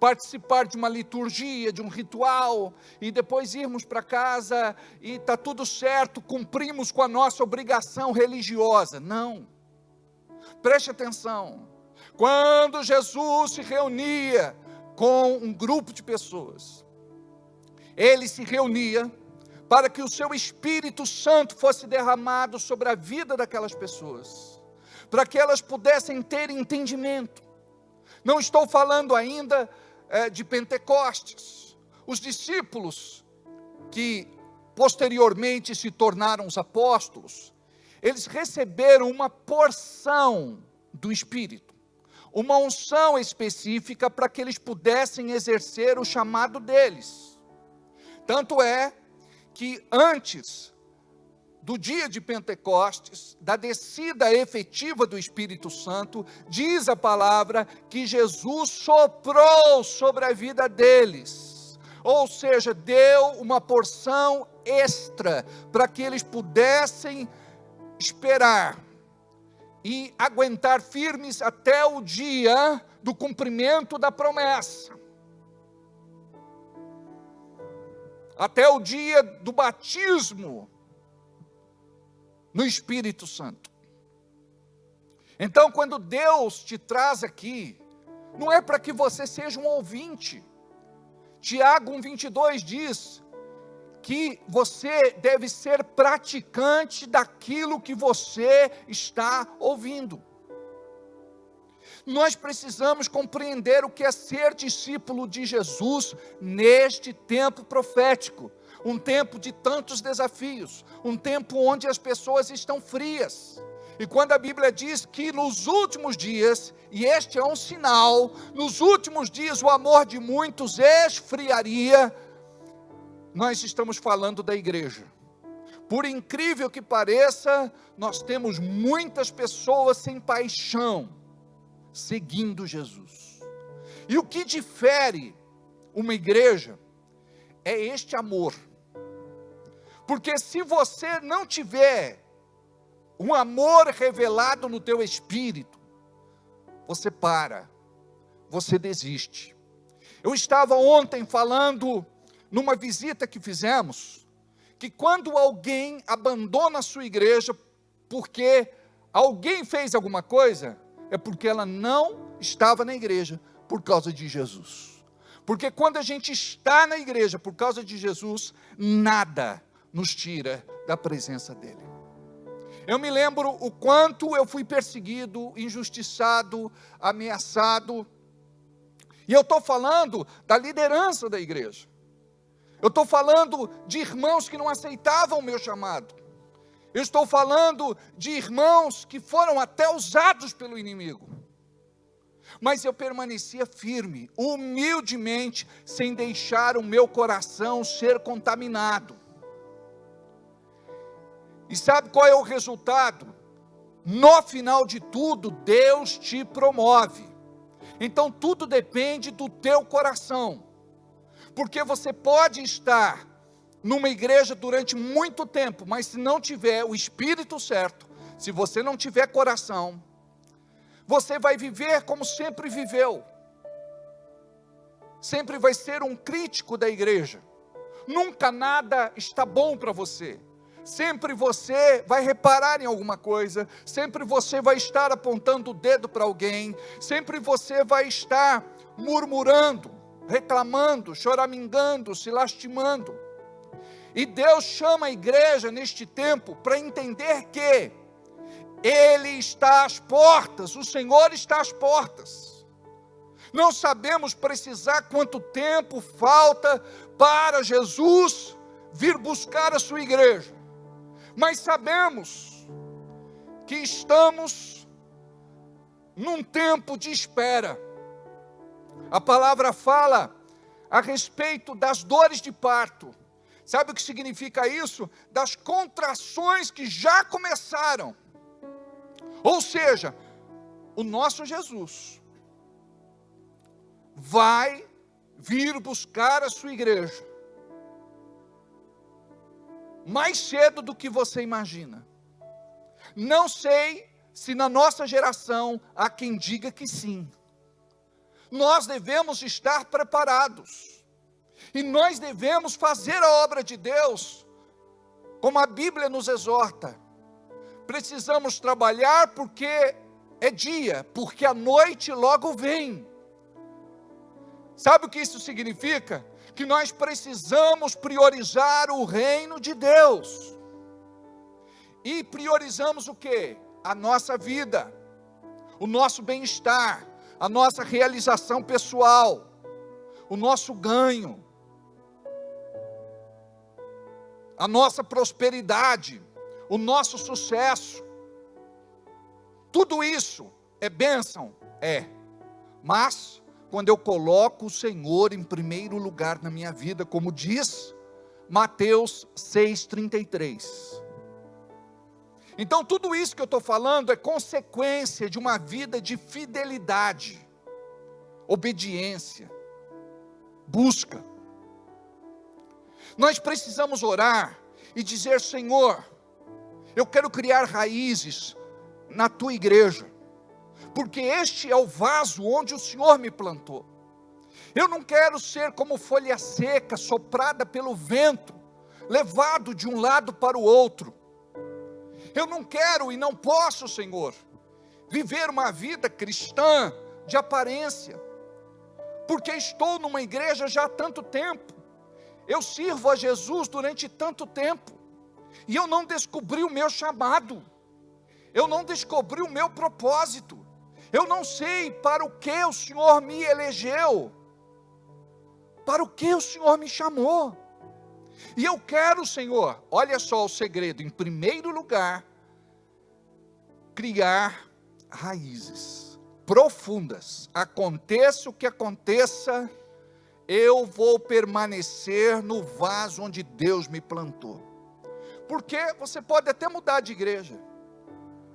participar de uma liturgia, de um ritual, e depois irmos para casa e está tudo certo, cumprimos com a nossa obrigação religiosa. Não, preste atenção, quando Jesus se reunia com um grupo de pessoas, ele se reunia para que o seu Espírito Santo fosse derramado sobre a vida daquelas pessoas, para que elas pudessem ter entendimento. Não estou falando ainda de Pentecostes. Os discípulos que posteriormente se tornaram os apóstolos, eles receberam uma porção do Espírito, uma unção específica para que eles pudessem exercer o chamado deles. Tanto é que antes do dia de Pentecostes, da descida efetiva do Espírito Santo, diz a palavra que Jesus soprou sobre a vida deles, ou seja, deu uma porção extra, para que eles pudessem esperar e aguentar firmes até o dia do cumprimento da promessa, até o dia do batismo no Espírito Santo. Então, quando Deus te traz aqui, não é para que você seja um ouvinte. Tiago 1,22 diz que você deve ser praticante daquilo que você está ouvindo. Nós precisamos compreender o que é ser discípulo de Jesus neste tempo profético. Um tempo de tantos desafios, um tempo onde as pessoas estão frias. E quando a Bíblia diz que nos últimos dias, e este é um sinal, nos últimos dias o amor de muitos esfriaria, nós estamos falando da igreja. Por incrível que pareça, nós temos muitas pessoas sem paixão, seguindo Jesus. E o que difere uma igreja é este amor. Porque se você não tiver um amor revelado no teu espírito, você para, você desiste. Eu estava ontem falando, numa visita que fizemos, que quando alguém abandona a sua igreja, porque alguém fez alguma coisa, é porque ela não estava na igreja, por causa de Jesus. Porque quando a gente está na igreja, por causa de Jesus, nada nos tira da presença dele. Eu me lembro o quanto eu fui perseguido, injustiçado, ameaçado, e eu estou falando da liderança da igreja, eu estou falando de irmãos que não aceitavam o meu chamado, Eu estou falando de irmãos que foram até usados pelo inimigo. Mas eu permanecia firme, humildemente, sem deixar o meu coração ser contaminado. E sabe qual é o resultado? No final de tudo, Deus te promove. Então tudo depende do teu coração. Porque você pode estar numa igreja durante muito tempo, mas se não tiver o espírito certo, se você não tiver coração, você vai viver como sempre viveu. Sempre vai ser um crítico da igreja. Nunca nada está bom para você. Sempre você vai reparar em alguma coisa. Sempre você vai estar apontando o dedo para alguém. Sempre você vai estar murmurando, reclamando, choramingando, se lastimando. E Deus chama a igreja neste tempo para entender que Ele está às portas, o Senhor está às portas. Não sabemos precisar quanto tempo falta para Jesus vir buscar a sua igreja, mas sabemos que estamos num tempo de espera. A palavra fala a respeito das dores de parto. Sabe o que significa isso? Das contrações que já começaram. Ou seja, o nosso Jesus vai vir buscar a sua igreja mais cedo do que você imagina. Não sei se na nossa geração há quem diga que sim. Nós devemos estar preparados. E nós devemos fazer a obra de Deus, como a Bíblia nos exorta. Precisamos trabalhar porque é dia, porque a noite logo vem. Sabe o que isso significa? Que nós precisamos priorizar o reino de Deus. E priorizamos o quê? A nossa vida, o nosso bem-estar, a nossa realização pessoal, o nosso ganho, a nossa prosperidade, o nosso sucesso. Tudo isso é bênção? É. Mas quando eu coloco o Senhor em primeiro lugar na minha vida, como diz Mateus 6,33. Então tudo isso que eu estou falando é consequência de uma vida de fidelidade, obediência, busca. Nós precisamos orar e dizer: Senhor, eu quero criar raízes na tua igreja, porque este é o vaso onde o Senhor me plantou. Eu não quero ser como folha seca, soprada pelo vento, levado de um lado para o outro. Eu não quero e não posso, Senhor, viver uma vida cristã de aparência, porque estou numa igreja já há tanto tempo. Eu sirvo a Jesus durante tanto tempo, e eu não descobri o meu chamado, eu não descobri o meu propósito, eu não sei para o que o Senhor me elegeu, para o que o Senhor me chamou. E eu quero, Senhor, olha só o segredo: em primeiro lugar, criar raízes profundas. Aconteça o que aconteça, eu vou permanecer no vaso onde Deus me plantou. Porque você pode até mudar de igreja,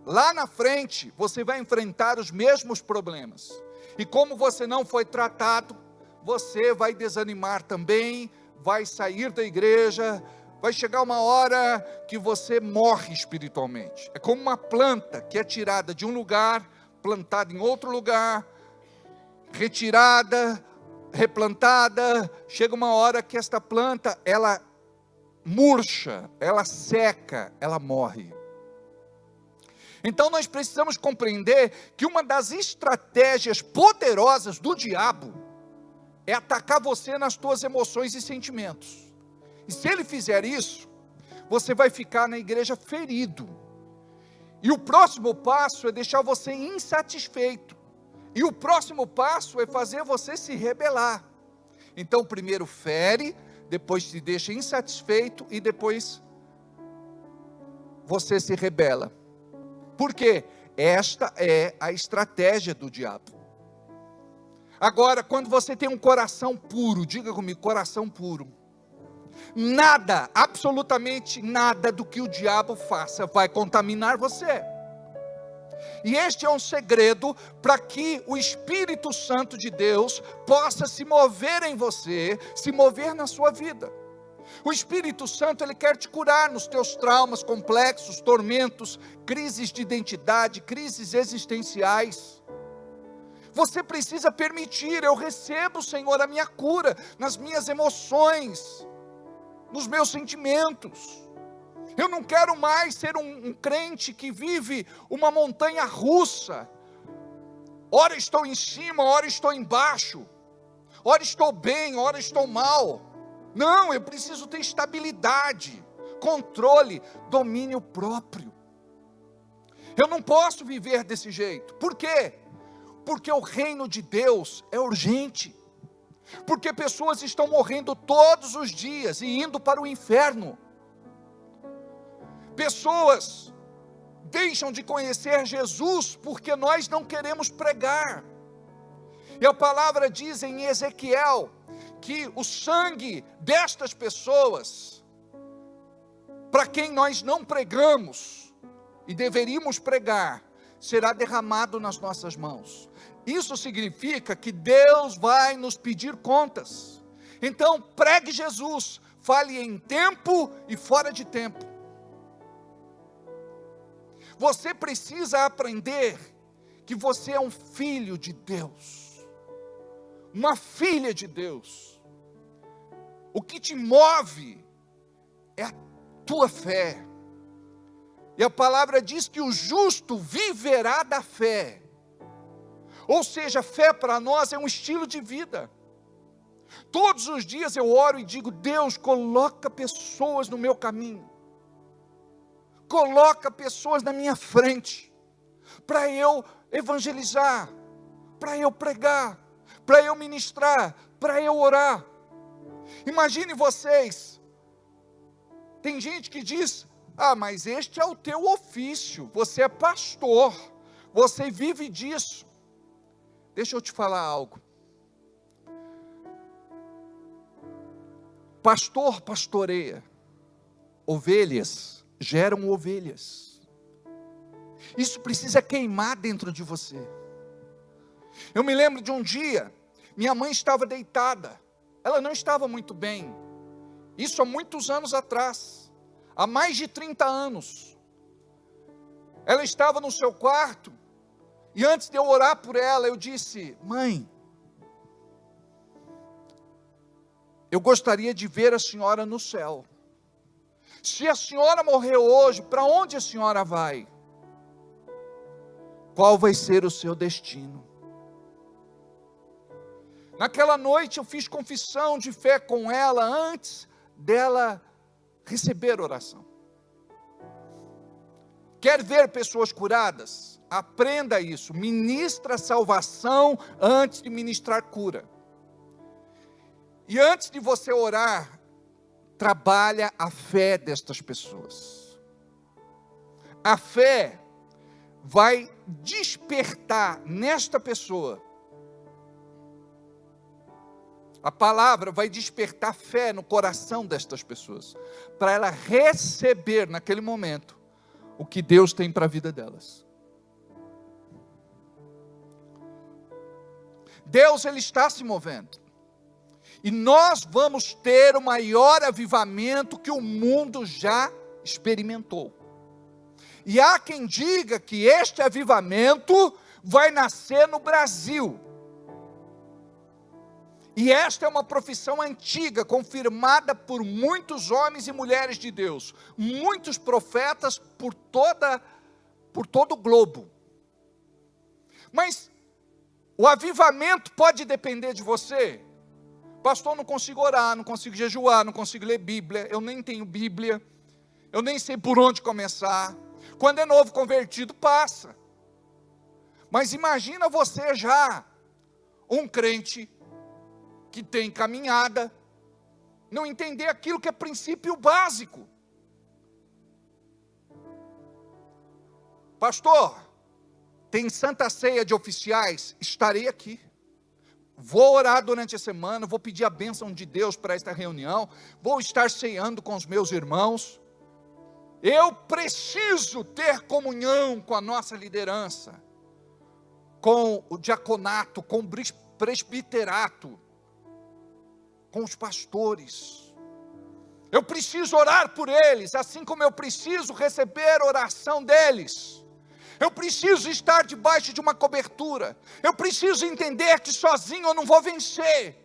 lá na frente você vai enfrentar os mesmos problemas, e como você não foi tratado, você vai desanimar também, vai sair da igreja, vai chegar uma hora que você morre espiritualmente. É como uma planta que é tirada de um lugar, plantada em outro lugar, retirada, replantada. Chega uma hora que esta planta, ela murcha, ela seca, ela morre. Então nós precisamos compreender que uma das estratégias poderosas do diabo é atacar você nas tuas emoções e sentimentos. E se ele fizer isso, você vai ficar na igreja ferido. E o próximo passo é deixar você insatisfeito. E o próximo passo é fazer você se rebelar. Então primeiro fere, depois te deixa insatisfeito e depois você se rebela. Por quê? Esta é a estratégia do diabo. Agora, quando você tem um coração puro, diga comigo, coração puro. Nada, absolutamente nada do que o diabo faça vai contaminar você. E este é um segredo para que o Espírito Santo de Deus possa se mover em você, se mover na sua vida. O Espírito Santo, ele quer te curar nos teus traumas complexos, tormentos, crises de identidade, crises existenciais. Você precisa permitir, eu recebo, Senhor, a minha cura nas minhas emoções, nos meus sentimentos. Eu não quero mais ser um crente que vive uma montanha russa. Ora estou em cima, ora estou embaixo. Ora estou bem, ora estou mal. Não, eu preciso ter estabilidade, controle, domínio próprio. Eu não posso viver desse jeito. Por quê? Porque o reino de Deus é urgente. Porque pessoas estão morrendo todos os dias e indo para o inferno. Pessoas deixam de conhecer Jesus porque nós não queremos pregar. E a palavra diz em Ezequiel que o sangue destas pessoas, para quem nós não pregamos e deveríamos pregar, será derramado nas nossas mãos. Isso significa que Deus vai nos pedir contas. Então pregue Jesus, fale em tempo e fora de tempo. Você precisa aprender que você é um filho de Deus, uma filha de Deus. O que te move é a tua fé. E a palavra diz que o justo viverá da fé. Ou seja, fé para nós é um estilo de vida. Todos os dias eu oro e digo: Deus, coloca pessoas no meu caminho. Coloca pessoas na minha frente, para eu evangelizar, para eu pregar, para eu ministrar, para eu orar. Imagine vocês, tem gente que diz: ah, mas este é o teu ofício, você é pastor, você vive disso. Deixa eu te falar algo. Pastor pastoreia, ovelhas geram ovelhas. Isso precisa queimar dentro de você. Eu me lembro de um dia, minha mãe estava deitada, ela não estava muito bem, isso há muitos anos atrás, há mais de 30 anos, ela estava no seu quarto, e antes de eu orar por ela, eu disse: mãe, eu gostaria de ver a senhora no céu. Se a senhora morrer hoje, para onde a senhora vai? Qual vai ser o seu destino? Naquela noite eu fiz confissão de fé com ela, antes dela receber oração. Quer ver pessoas curadas? Aprenda isso, ministra salvação antes de ministrar cura. E antes de você orar, trabalha a fé destas pessoas. A fé vai despertar nesta pessoa. A palavra vai despertar fé no coração destas pessoas, para ela receber naquele momento o que Deus tem para a vida delas. Deus, ele está se movendo. E nós vamos ter o maior avivamento que o mundo já experimentou. E há quem diga que este avivamento vai nascer no Brasil. E esta é uma profissão antiga, confirmada por muitos homens e mulheres de Deus, muitos profetas por todo o globo. Mas o avivamento pode depender de você. Pastor, não consigo orar, não consigo jejuar, não consigo ler Bíblia, eu nem tenho Bíblia, eu nem sei por onde começar. Quando é novo convertido, passa. Mas imagina você já, um crente que tem caminhada, não entender aquilo que é princípio básico. pastor, tem Santa Ceia de oficiais, estarei aqui. Vou orar durante a semana, vou pedir a bênção de Deus para esta reunião, vou estar ceando com os meus irmãos. Eu preciso ter comunhão com a nossa liderança, com o diaconato, com o presbiterato, com os pastores. Eu preciso orar por eles, assim como eu preciso receber oração deles. Eu preciso estar debaixo de uma cobertura. Eu preciso entender que sozinho eu não vou vencer.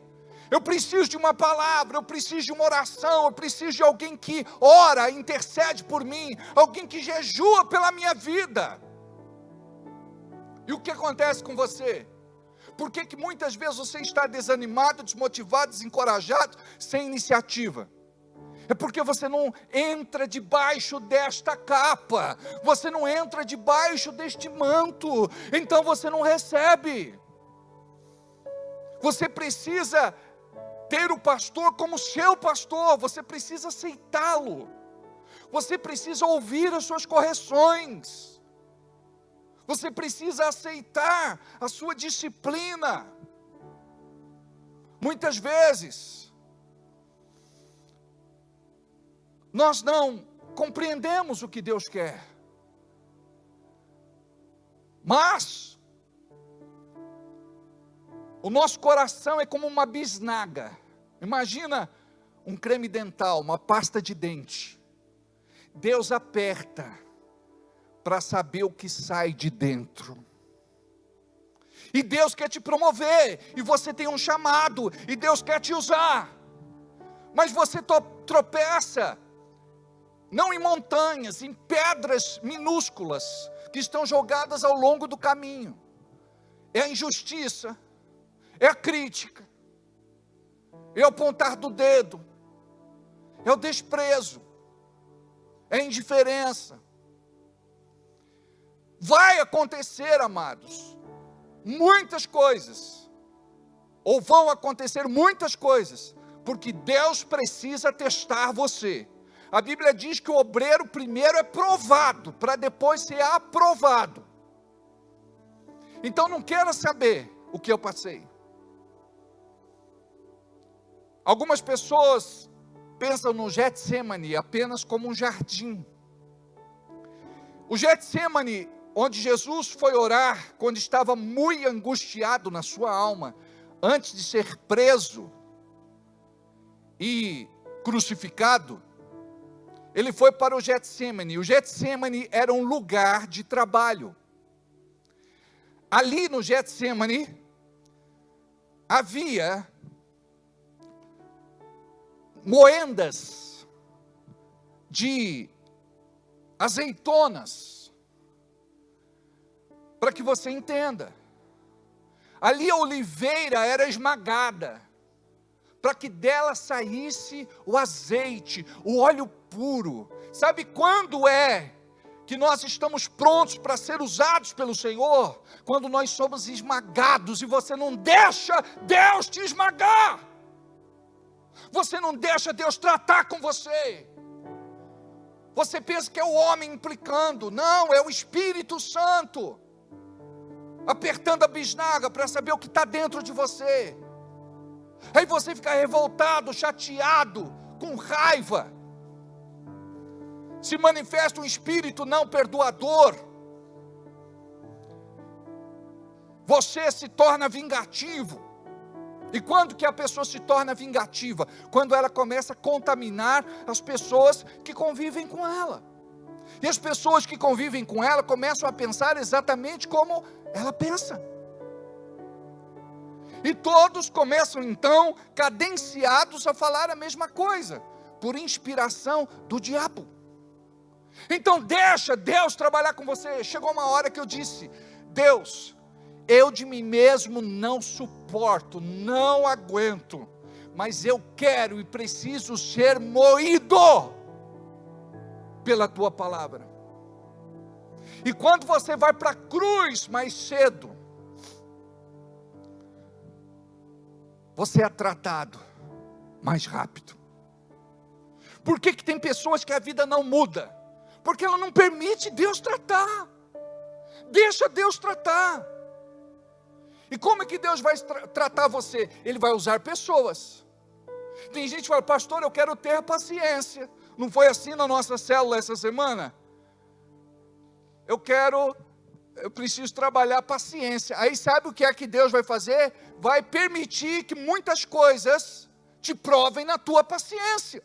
Eu preciso de uma palavra, eu preciso de uma oração, eu preciso de alguém que ora, intercede por mim, alguém que jejua pela minha vida. E o que acontece com você? Por que muitas vezes você está desanimado, desmotivado, desencorajado, sem iniciativa? É porque você não entra debaixo desta capa, você não entra debaixo deste manto, então você não recebe. Você precisa ter o pastor como seu pastor, você precisa aceitá-lo, você precisa ouvir as suas correções, você precisa aceitar a sua disciplina. Muitas vezes, nós não compreendemos o que Deus quer, mas o nosso coração é como uma bisnaga. Imagina um creme dental, uma pasta de dente. Deus aperta para saber o que sai de dentro. E Deus quer te promover, e você tem um chamado, e Deus quer te usar. Mas você tropeça, não em montanhas, em pedras minúsculas, que estão jogadas ao longo do caminho. É a injustiça, é a crítica, é o apontar do dedo, é o desprezo, é a indiferença. Vai acontecer, amados, muitas coisas, ou vão acontecer muitas coisas, porque Deus precisa testar você. A Bíblia diz que o obreiro primeiro é provado, para depois ser aprovado. Então não quero saber o que eu passei. Algumas pessoas pensam no Getsemane apenas como um jardim. O Getsemane, onde Jesus foi orar, quando estava muito angustiado na sua alma, antes de ser preso e crucificado, ele foi para o Getsemane. O Getsemane era um lugar de trabalho. Ali no Getsemane, havia moendas de azeitonas, para que você entenda. Ali a oliveira era esmagada, para que dela saísse o azeite, o óleo puro. Sabe quando é que nós estamos prontos para ser usados pelo Senhor? Quando nós somos esmagados, e você não deixa Deus te esmagar. Você não deixa Deus tratar com você. Você pensa que é o homem implicando. Não, é o Espírito Santo apertando a bisnaga para saber o que está dentro de você. Aí você fica revoltado, chateado, com raiva. Se manifesta um espírito não perdoador. Você se torna vingativo. E quando que a pessoa se torna vingativa? Quando ela começa a contaminar as pessoas que convivem com ela. E as pessoas que convivem com ela começam a pensar exatamente como ela pensa. E todos começam então, cadenciados, a falar a mesma coisa, por inspiração do diabo. Então deixa Deus trabalhar com você. Chegou uma hora que eu disse: Deus, eu de mim mesmo não suporto, não aguento, mas eu quero e preciso ser moído pela tua palavra. E quando você vai para a cruz mais cedo, você é tratado mais rápido. Por que tem pessoas que a vida não muda? Porque ela não permite Deus tratar. Deixa Deus tratar. E como é que Deus vai tratar você? Ele vai usar pessoas. Tem gente que fala, pastor, eu quero ter paciência. Não foi assim na nossa célula essa semana? Eu preciso trabalhar paciência. Aí sabe o que é que Deus vai fazer? Vai permitir que muitas coisas te provem na tua paciência.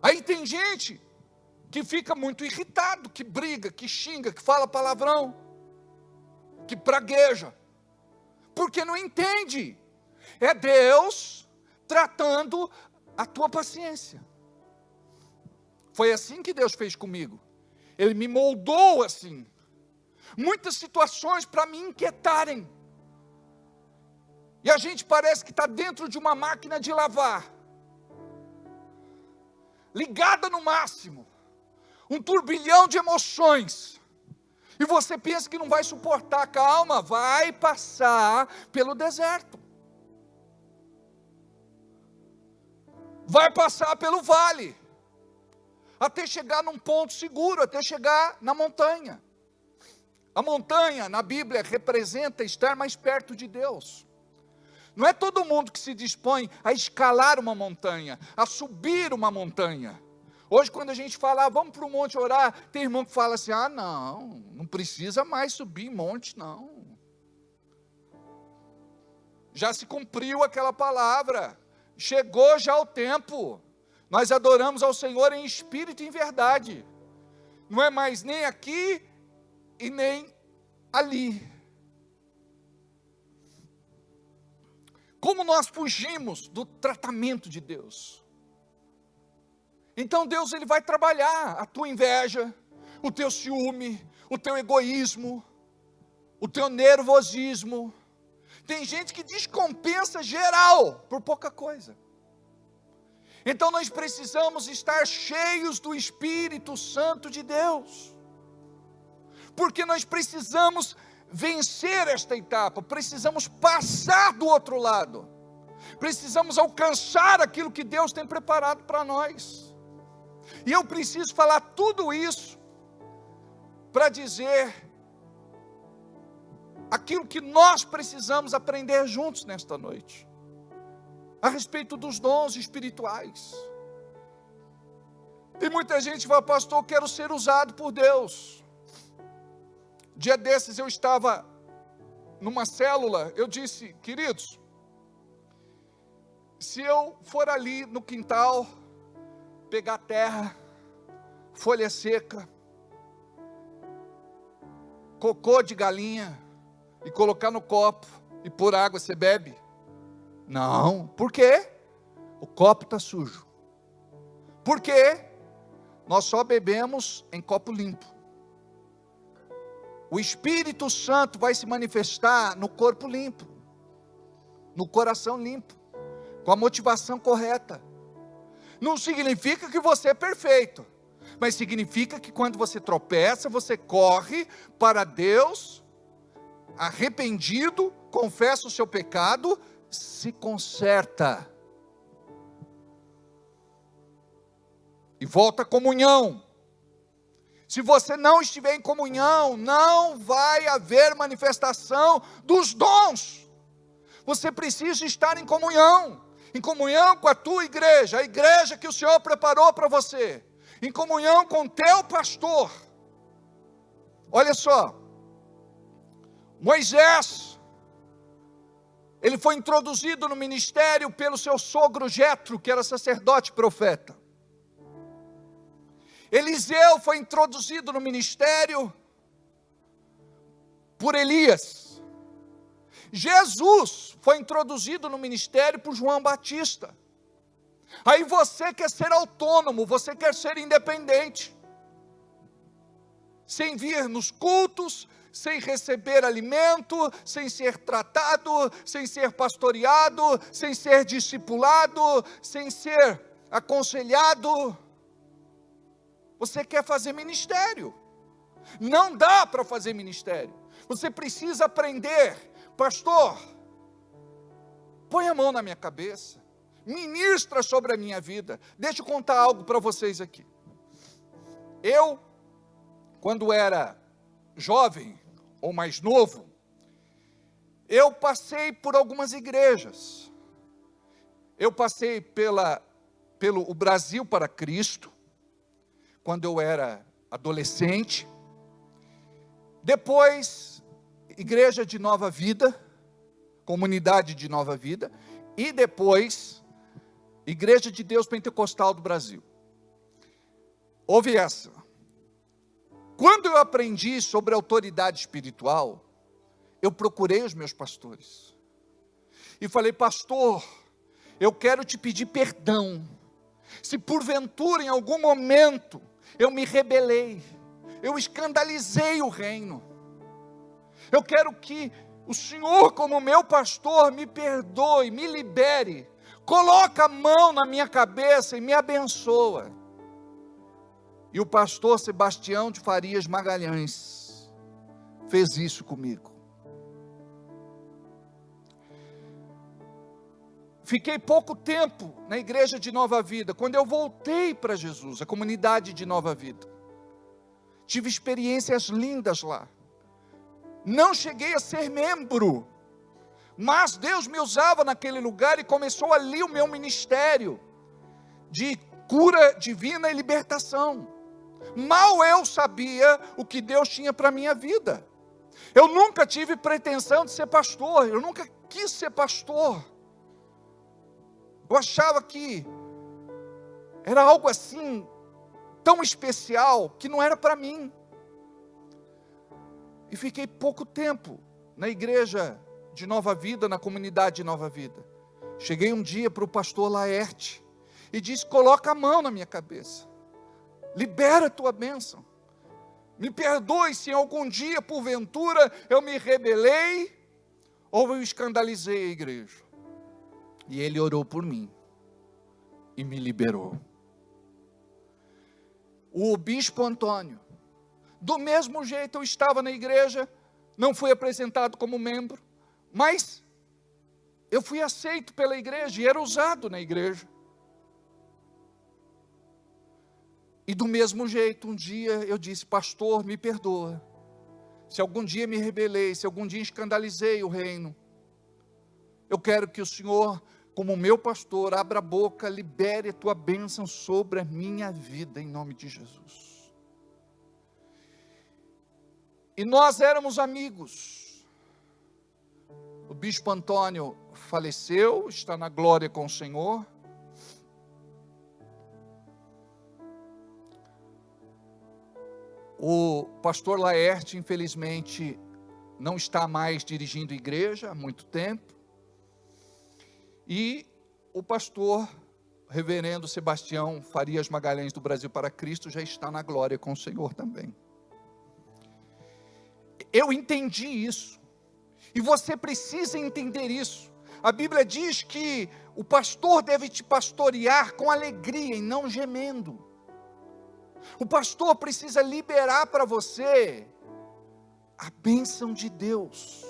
Aí tem gente que fica muito irritado, que briga, que xinga, que fala palavrão, que pragueja, porque não entende. É Deus tratando a tua paciência. Foi assim que Deus fez comigo. Ele me moldou assim. Muitas situações para me inquietarem. E a gente parece que está dentro de uma máquina de lavar. Ligada no máximo. Um turbilhão de emoções. E você pensa que não vai suportar. Calma, vai passar pelo deserto. Vai passar pelo vale. Até chegar num ponto seguro, até chegar na montanha. A montanha, na Bíblia, representa estar mais perto de Deus. Não é todo mundo que se dispõe a escalar uma montanha, a subir uma montanha. Hoje, quando a gente fala, vamos para o monte orar, tem irmão que fala assim, não precisa mais subir em monte, não. Já se cumpriu aquela palavra, chegou já o tempo. Nós adoramos ao Senhor em espírito e em verdade. Não é mais nem aqui e nem ali. Como nós fugimos do tratamento de Deus? Então Deus ele vai trabalhar a tua inveja, o teu ciúme, o teu egoísmo, o teu nervosismo. Tem gente que descompensa geral por pouca coisa. Então nós precisamos estar cheios do Espírito Santo de Deus. Porque nós precisamos vencer esta etapa, precisamos passar do outro lado. Precisamos alcançar aquilo que Deus tem preparado para nós. E eu preciso falar tudo isso para dizer aquilo que nós precisamos aprender juntos nesta noite. A respeito dos dons espirituais. Tem muita gente que fala, pastor, eu quero ser usado por Deus. Dia desses eu estava numa célula, eu disse, queridos, se eu for ali no quintal, pegar terra, folha seca, cocô de galinha, e colocar no copo, e pôr água, você bebe? Não, por quê? O copo está sujo. Por quê? Nós só bebemos em copo limpo. O Espírito Santo vai se manifestar no corpo limpo, no coração limpo, com a motivação correta. Não significa que você é perfeito, mas significa que quando você tropeça, você corre para Deus, arrependido, confessa o seu pecado, se conserta e volta à comunhão. Se você não estiver em comunhão, não vai haver manifestação dos dons. Você precisa estar em comunhão com a tua igreja, a igreja que o Senhor preparou para você, em comunhão com o teu pastor. Olha só, Moisés, ele foi introduzido no ministério pelo seu sogro Jetro, que era sacerdote e profeta. Eliseu foi introduzido no ministério por Elias. Jesus foi introduzido no ministério por João Batista. Aí você quer ser autônomo, você quer ser independente, sem vir nos cultos, sem receber alimento, sem ser tratado, sem ser pastoreado, sem ser discipulado, sem ser aconselhado. Você quer fazer ministério? Não dá para fazer ministério. Você precisa aprender, pastor, põe a mão na minha cabeça, ministra sobre a minha vida. Deixa eu contar algo para vocês aqui. Eu quando era jovem ou mais novo, eu passei por algumas igrejas. Eu passei pelo Brasil para Cristo, quando eu era adolescente. Depois, Igreja de Nova Vida, Comunidade de Nova Vida. E depois, Igreja de Deus Pentecostal do Brasil. Houve essa. Quando eu aprendi sobre autoridade espiritual, eu procurei os meus pastores. E falei: pastor, eu quero te pedir perdão. Se porventura em algum momento eu me rebelei, eu escandalizei o reino, eu quero que o Senhor, como meu pastor, me perdoe, me libere, coloca a mão na minha cabeça e me abençoa. E o pastor Sebastião de Farias Magalhães fez isso comigo. Fiquei pouco tempo na igreja de Nova Vida. Quando eu voltei para Jesus, a comunidade de Nova Vida, tive experiências lindas lá. Não cheguei a ser membro, mas Deus me usava naquele lugar e começou ali o meu ministério de cura divina e libertação. Mal eu sabia o que Deus tinha para a minha vida. Eu nunca tive pretensão de ser pastor, eu nunca quis ser pastor. Eu achava que era algo assim, tão especial, que não era para mim. E fiquei pouco tempo na igreja de Nova Vida, na comunidade de Nova Vida. Cheguei um dia para o pastor Laerte e disse: coloca a mão na minha cabeça, libera a tua bênção, me perdoe se algum dia, porventura, eu me rebelei, ou eu escandalizei a igreja. E ele orou por mim e me liberou. O bispo Antônio, do mesmo jeito, eu estava na igreja, não fui apresentado como membro, mas eu fui aceito pela igreja e era usado na igreja. E do mesmo jeito, um dia eu disse: pastor, me perdoa, se algum dia me rebelei, se algum dia escandalizei o reino, eu quero que o Senhor, como meu pastor, abra a boca, libere a tua bênção sobre a minha vida, em nome de Jesus. E nós éramos amigos. O bispo Antônio faleceu, está na glória com o Senhor. O pastor Laerte, infelizmente, não está mais dirigindo igreja há muito tempo. E o pastor reverendo Sebastião Farias Magalhães do Brasil para Cristo já está na glória com o Senhor também. Eu entendi isso. E você precisa entender isso. A Bíblia diz que o pastor deve te pastorear com alegria e não gemendo. O pastor precisa liberar para você a bênção de Deus.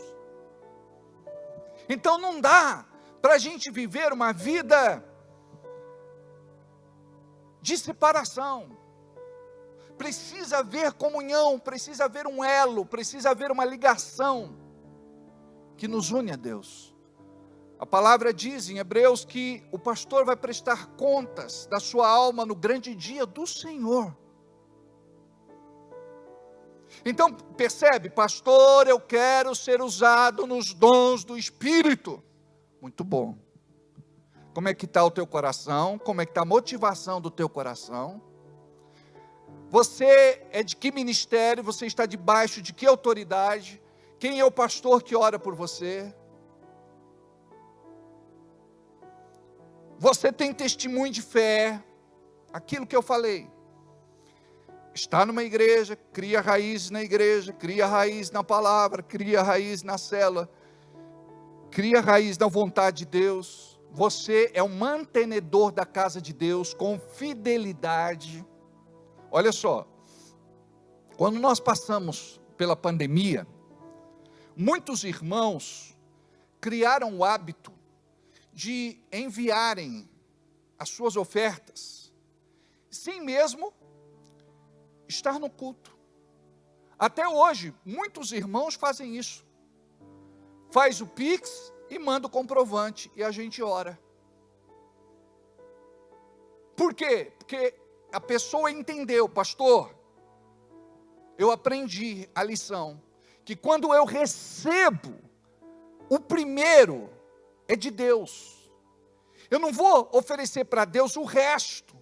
Então não dá para a gente viver uma vida de separação. Precisa haver comunhão, precisa haver um elo, precisa haver uma ligação que nos une a Deus. A palavra diz em Hebreus que o pastor vai prestar contas da sua alma no grande dia do Senhor. Então percebe, pastor, eu quero ser usado nos dons do Espírito. Muito bom. Como é que está o teu coração? Como é que está a motivação do teu coração? Você é de que ministério? Você está debaixo de que autoridade? Quem é o pastor que ora por você? Você tem testemunho de fé? Aquilo que eu falei. Está numa igreja, cria raízes na igreja, cria raiz na palavra, cria raiz na célula, cria raiz na vontade de Deus. Você é um mantenedor da casa de Deus com fidelidade. Olha só, quando nós passamos pela pandemia, muitos irmãos criaram o hábito de enviarem as suas ofertas, sem mesmo estar no culto. Até hoje, muitos irmãos fazem isso. Faz o Pix e manda o comprovante e a gente ora. Por quê? Porque a pessoa entendeu, pastor, eu aprendi a lição, que quando eu recebo, o primeiro é de Deus. Eu não vou oferecer para Deus o resto.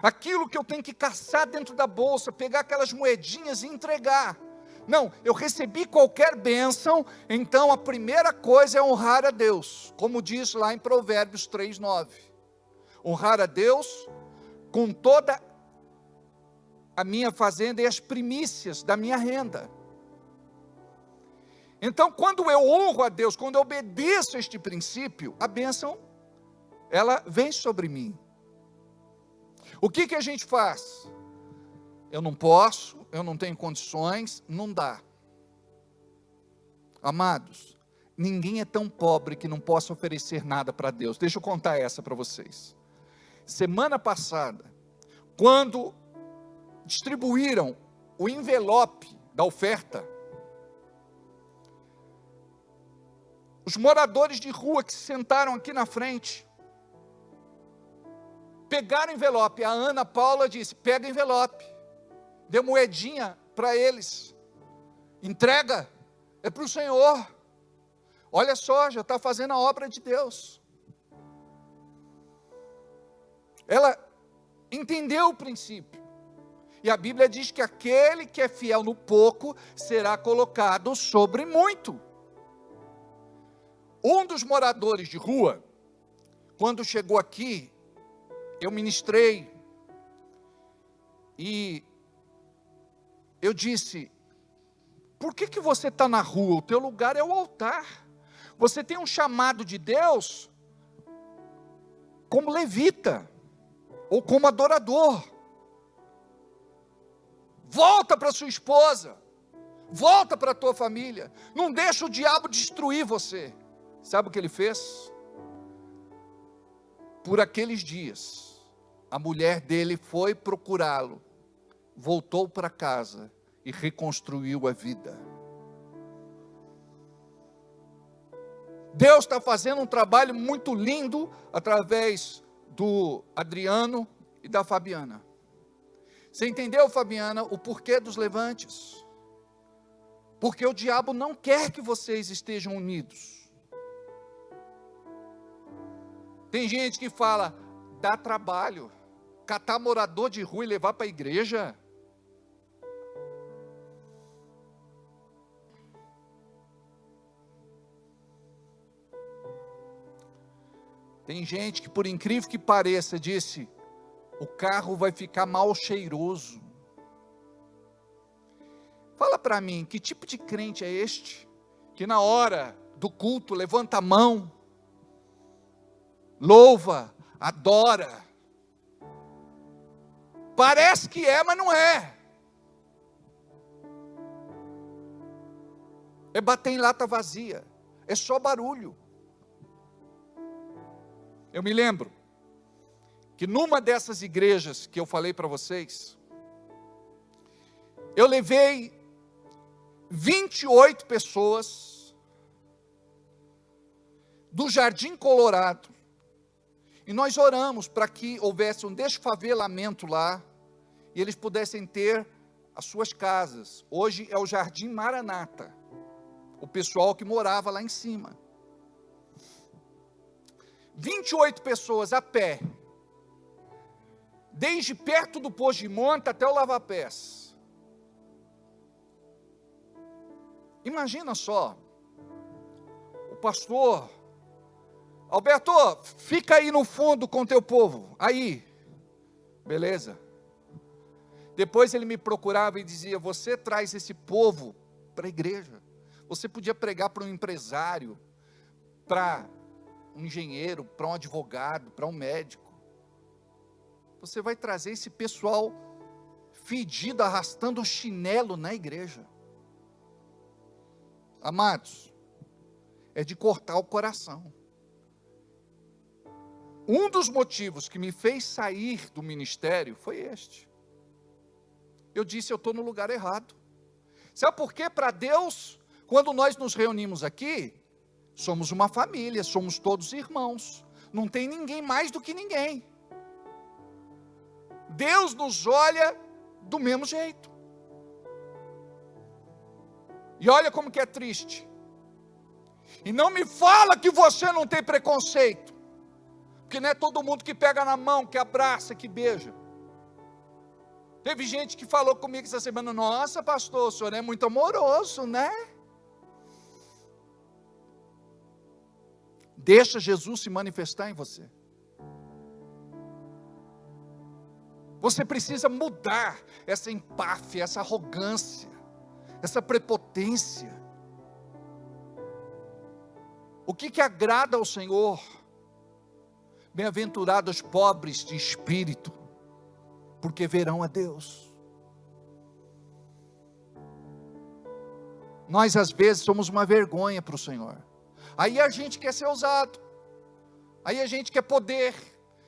Aquilo que eu tenho que caçar dentro da bolsa, pegar aquelas moedinhas e entregar. Não, eu recebi qualquer bênção, então a primeira coisa é honrar a Deus. Como diz lá em Provérbios 3:9. Honrar a Deus com toda a minha fazenda e as primícias da minha renda. Então, quando eu honro a Deus, quando eu obedeço a este princípio, a bênção, ela vem sobre mim. O que a gente faz? Eu não posso, eu não tenho condições, não dá. Amados, ninguém é tão pobre que não possa oferecer nada para Deus. Deixa eu contar essa para vocês. Semana passada, quando distribuíram o envelope da oferta, os moradores de rua que se sentaram aqui na frente, pegaram o envelope. A Ana Paula disse, pega o envelope. Deu moedinha para eles. Entrega, é para o Senhor. Olha só, já está fazendo a obra de Deus. Ela entendeu o princípio. E a Bíblia diz que aquele que é fiel no pouco, será colocado sobre muito. Um dos moradores de rua, quando chegou aqui, eu ministrei, e eu disse, por que você está na rua? O teu lugar é o altar. Você tem um chamado de Deus, como levita, ou como adorador. Volta para sua esposa, volta para a tua família, não deixa o diabo destruir você. Sabe o que ele fez? Por aqueles dias, a mulher dele foi procurá-lo, voltou para casa e reconstruiu a vida. Deus está fazendo um trabalho muito lindo através do Adriano e da Fabiana. Você entendeu, Fabiana, o porquê dos levantes? Porque o diabo não quer que vocês estejam unidos. Tem gente que fala, dá trabalho, catar morador de rua e levar para a igreja. Tem gente que, por incrível que pareça, disse, o carro vai ficar mal cheiroso. Fala para mim, que tipo de crente é este? Que na hora do culto levanta a mão, louva, adora. Parece que é, mas não é. É bater em lata vazia. É só barulho. Eu me lembro que numa dessas igrejas que eu falei para vocês, eu levei 28 pessoas do Jardim Colorado, e nós oramos para que houvesse um desfavelamento lá, e eles pudessem ter as suas casas. Hoje é o Jardim Maranata, o pessoal que morava lá em cima. 28 pessoas a pé, desde perto do posto de monta até o lava-pés. Imagina só, o pastor, Alberto, fica aí no fundo com o teu povo, aí, beleza. Depois ele me procurava e dizia, você traz esse povo para a igreja, você podia pregar para um empresário, para um engenheiro, para um advogado, para um médico. Você vai trazer esse pessoal fedido, arrastando o chinelo na igreja. Amados, é de cortar o coração. Um dos motivos que me fez sair do ministério foi este. Eu disse, eu estou no lugar errado. Sabe por quê? Para Deus, quando nós nos reunimos aqui, somos uma família, somos todos irmãos. Não tem ninguém mais do que ninguém. Deus nos olha do mesmo jeito. E olha como que é triste. E não me fala que você não tem preconceito. Porque não é todo mundo que pega na mão, que abraça, que beija. Teve gente que falou comigo essa semana: nossa, pastor, o senhor é muito amoroso, né? Deixa Jesus se manifestar em você. Você precisa mudar essa empáfia, essa arrogância, essa prepotência. O que agrada ao Senhor? Bem-aventurados os pobres de espírito, porque verão a Deus. Nós às vezes somos uma vergonha para o Senhor. Aí a gente quer ser ousado, aí a gente quer poder,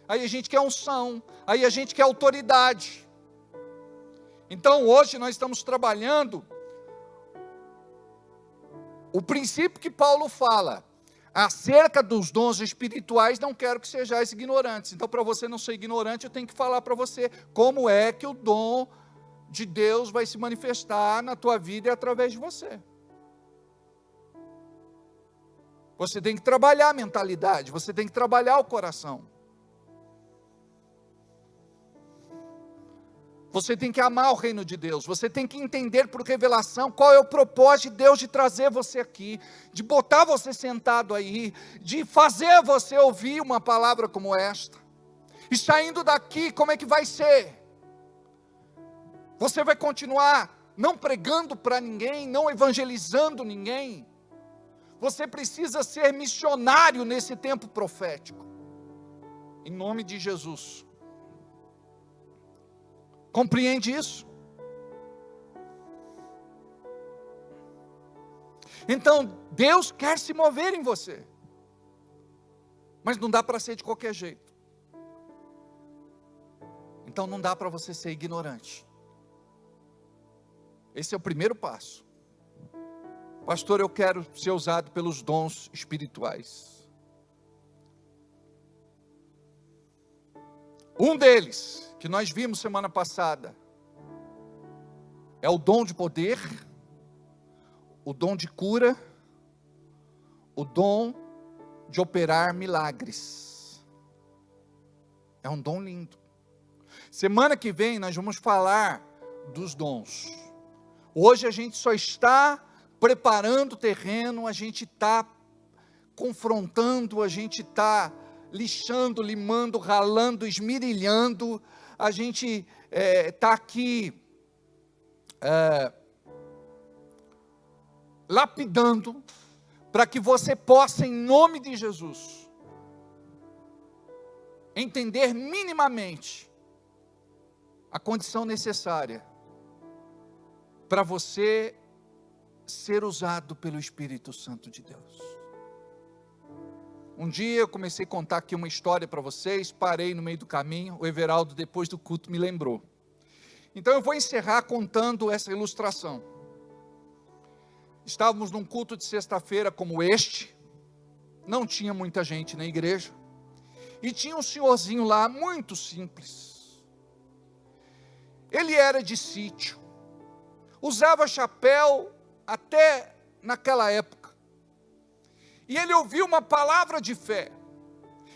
aí a gente quer unção, aí a gente quer autoridade. Então hoje nós estamos trabalhando o princípio que Paulo fala acerca dos dons espirituais. Não quero que sejais ignorantes. Então, para você não ser ignorante, eu tenho que falar para você como é que o dom de Deus vai se manifestar na tua vida e através de você. Você tem que trabalhar a mentalidade, você tem que trabalhar o coração. Você tem que amar o reino de Deus, você tem que entender por revelação qual é o propósito de Deus de trazer você aqui, de botar você sentado aí, de fazer você ouvir uma palavra como esta. E saindo daqui, como é que vai ser? Você vai continuar não pregando para ninguém, não evangelizando ninguém? Você precisa ser missionário nesse tempo profético, em nome de Jesus. Compreende isso? Então, Deus quer se mover em você, mas não dá para ser de qualquer jeito. Então não dá para você ser ignorante. Esse é o primeiro passo. Pastor, eu quero ser usado pelos dons espirituais. Um deles, que nós vimos semana passada, é o dom de poder, o dom de cura, o dom de operar milagres. É um dom lindo. Semana que vem nós vamos falar dos dons. Hoje a gente só está preparando o terreno, a gente está confrontando, a gente está lixando, limando, ralando, esmirilhando, a gente está aqui lapidando, para que você possa, em nome de Jesus, entender minimamente a condição necessária para você ser usado pelo Espírito Santo de Deus. Um dia eu comecei a contar aqui uma história para vocês, parei no meio do caminho, o Everaldo depois do culto me lembrou. Então eu vou encerrar contando essa ilustração. Estávamos num culto de sexta-feira como este, não tinha muita gente na igreja, e tinha um senhorzinho lá, muito simples. Ele era de sítio, usava chapéu até naquela época, e ele ouviu uma palavra de fé,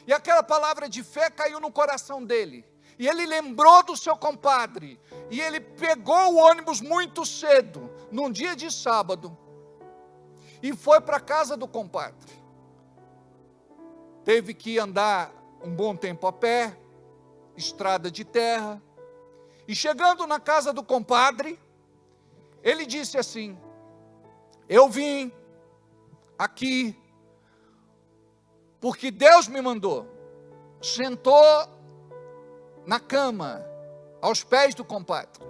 e aquela palavra de fé caiu no coração dele, e ele lembrou do seu compadre, e ele pegou o ônibus muito cedo, num dia de sábado, e foi para a casa do compadre. Teve que andar um bom tempo a pé, estrada de terra, e chegando na casa do compadre, ele disse assim: eu vim aqui porque Deus me mandou. Sentou na cama, aos pés do compadre,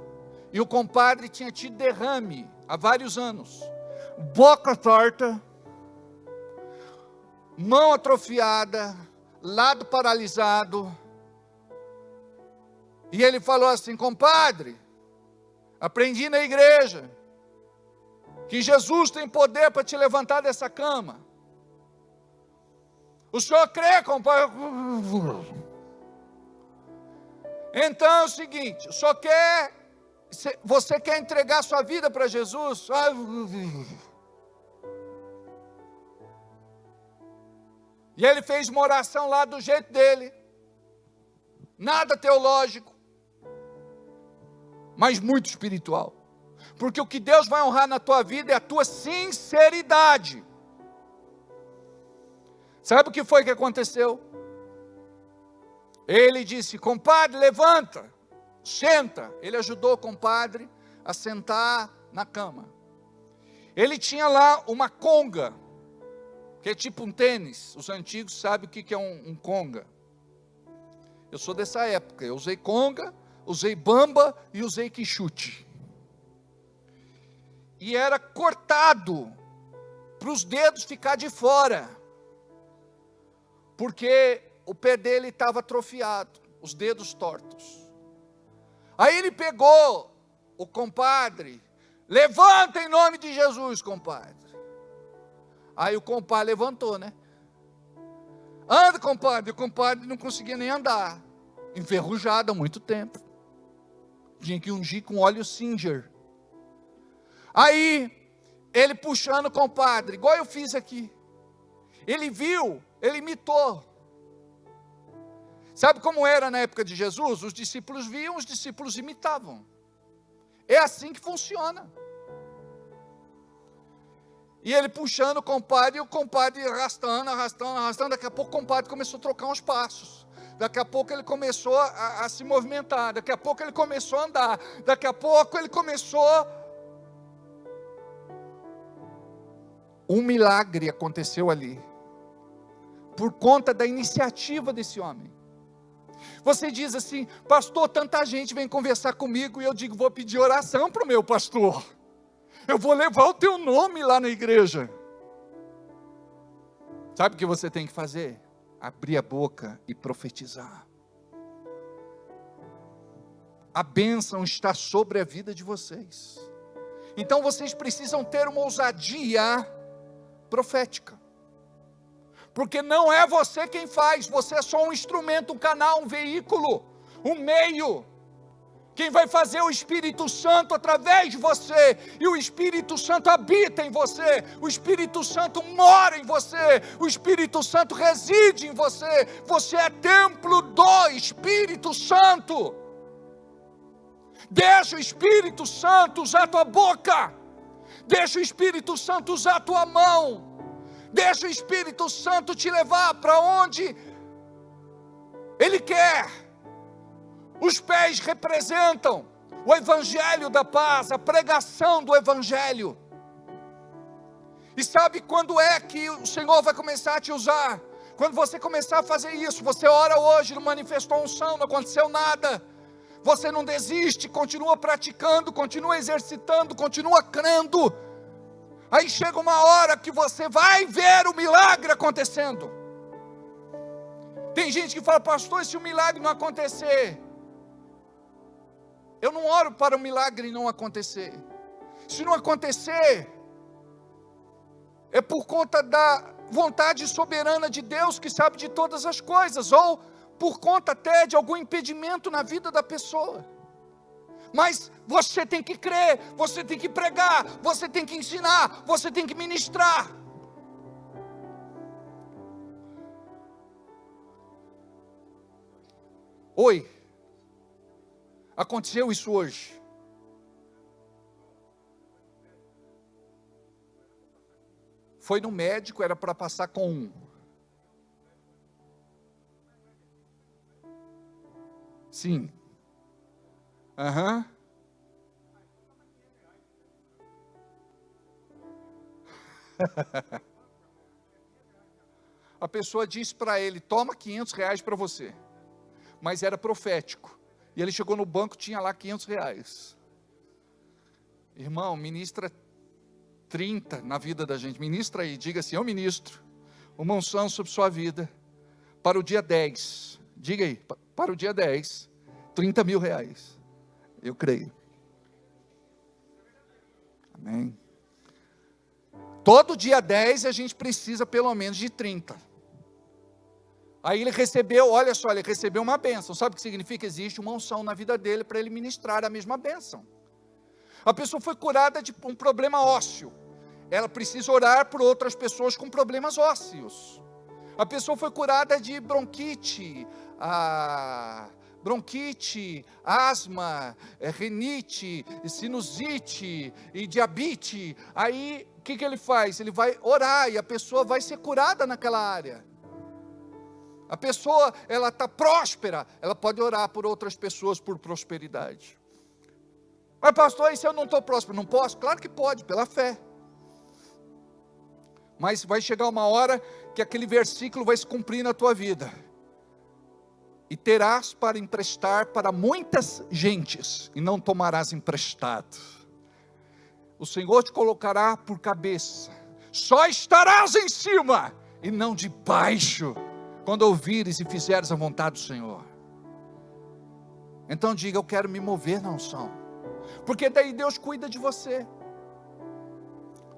e o compadre tinha tido derrame há vários anos, boca torta, mão atrofiada, lado paralisado, e ele falou assim: compadre, aprendi na igreja que Jesus tem poder para te levantar dessa cama? O senhor crê, compadre? Então é o seguinte, você quer entregar sua vida para Jesus? E ele fez uma oração lá do jeito dele, nada teológico, mas muito espiritual. Porque o que Deus vai honrar na tua vida é a tua sinceridade. Sabe o que foi que aconteceu? Ele disse, compadre, levanta, senta. Ele ajudou o compadre a sentar na cama. Ele tinha lá uma conga, que é tipo um tênis. Os antigos sabem o que é um conga. Eu sou dessa época, eu usei conga, usei bamba e usei quichute. E era cortado, para os dedos ficar de fora, porque o pé dele estava atrofiado, os dedos tortos. Aí ele pegou o compadre, levanta em nome de Jesus, compadre. Aí o compadre levantou, né? Anda, compadre. O compadre não conseguia nem andar, enferrujado há muito tempo. Tinha que ungir com óleo Singer. Aí, ele puxando o compadre, igual eu fiz aqui. Ele viu, ele imitou. Sabe como era na época de Jesus? Os discípulos viam, os discípulos imitavam. É assim que funciona. E ele puxando o compadre, e o compadre arrastando. Daqui a pouco o compadre começou a trocar uns passos. Daqui a pouco ele começou a se movimentar. Daqui a pouco ele começou a andar. Daqui a pouco ele começou... Um milagre aconteceu ali, por conta da iniciativa desse homem. Você diz assim, pastor, tanta gente vem conversar comigo, e eu digo, vou pedir oração para o meu pastor, eu vou levar o teu nome lá na igreja. Sabe o que você tem que fazer? Abrir a boca e profetizar. A bênção está sobre a vida de vocês. Então vocês precisam ter uma ousadia profética, porque não é você quem faz, você é só um instrumento, um canal, um veículo, um meio. Quem vai fazer é o Espírito Santo através de você, e o Espírito Santo habita em você, o Espírito Santo mora em você, o Espírito Santo reside em você, você é templo do Espírito Santo. Deixa o Espírito Santo usar a tua boca, deixa o Espírito Santo usar a tua mão, deixa o Espírito Santo te levar para onde Ele quer. Os pés representam o Evangelho da paz, a pregação do Evangelho. E sabe quando é que o Senhor vai começar a te usar? Quando você começar a fazer isso. Você ora hoje, não manifestou unção, não aconteceu nada. Você não desiste, continua praticando, continua exercitando, continua crendo. Aí chega uma hora que você vai ver o milagre acontecendo. Tem gente que fala, pastor, e se o milagre não acontecer? Eu não oro para o milagre não acontecer. Se não acontecer, é por conta da vontade soberana de Deus, que sabe de todas as coisas, ou por conta até de algum impedimento na vida da pessoa. Mas você tem que crer, você tem que pregar, você tem que ensinar, você tem que ministrar. Oi, aconteceu isso hoje. Foi no médico, era para passar com 1. Sim. Aham. A pessoa disse para ele, toma R$500 para você. Mas era profético. E ele chegou no banco, tinha lá R$500. Irmão, ministra 30 na vida da gente. Ministra aí, diga assim, eu ministro uma unção sobre sua vida para o dia 10. Diga aí, para o dia 10, R$30 mil. Eu creio. Amém. Todo dia 10 a gente precisa pelo menos de 30. Aí ele recebeu, olha só, ele recebeu uma bênção. Sabe o que significa? Existe uma unção na vida dele para ele ministrar a mesma bênção. A pessoa foi curada de um problema ósseo. Ela precisa orar por outras pessoas com problemas ósseos. A pessoa foi curada de bronquite, asma, rinite, sinusite e diabetes. Aí, o que ele faz? Ele vai orar e a pessoa vai ser curada naquela área. A pessoa, ela está próspera, ela pode orar por outras pessoas por prosperidade. Mas pastor, e se eu não estou próspero? Não posso? Claro que pode, pela fé. Mas vai chegar uma hora que aquele versículo vai se cumprir na tua vida. E terás para emprestar para muitas gentes, e não tomarás emprestado. O Senhor te colocará por cabeça, só estarás em cima, e não debaixo, quando ouvires e fizeres a vontade do Senhor. Então diga, eu quero me mover na unção, porque daí Deus cuida de você.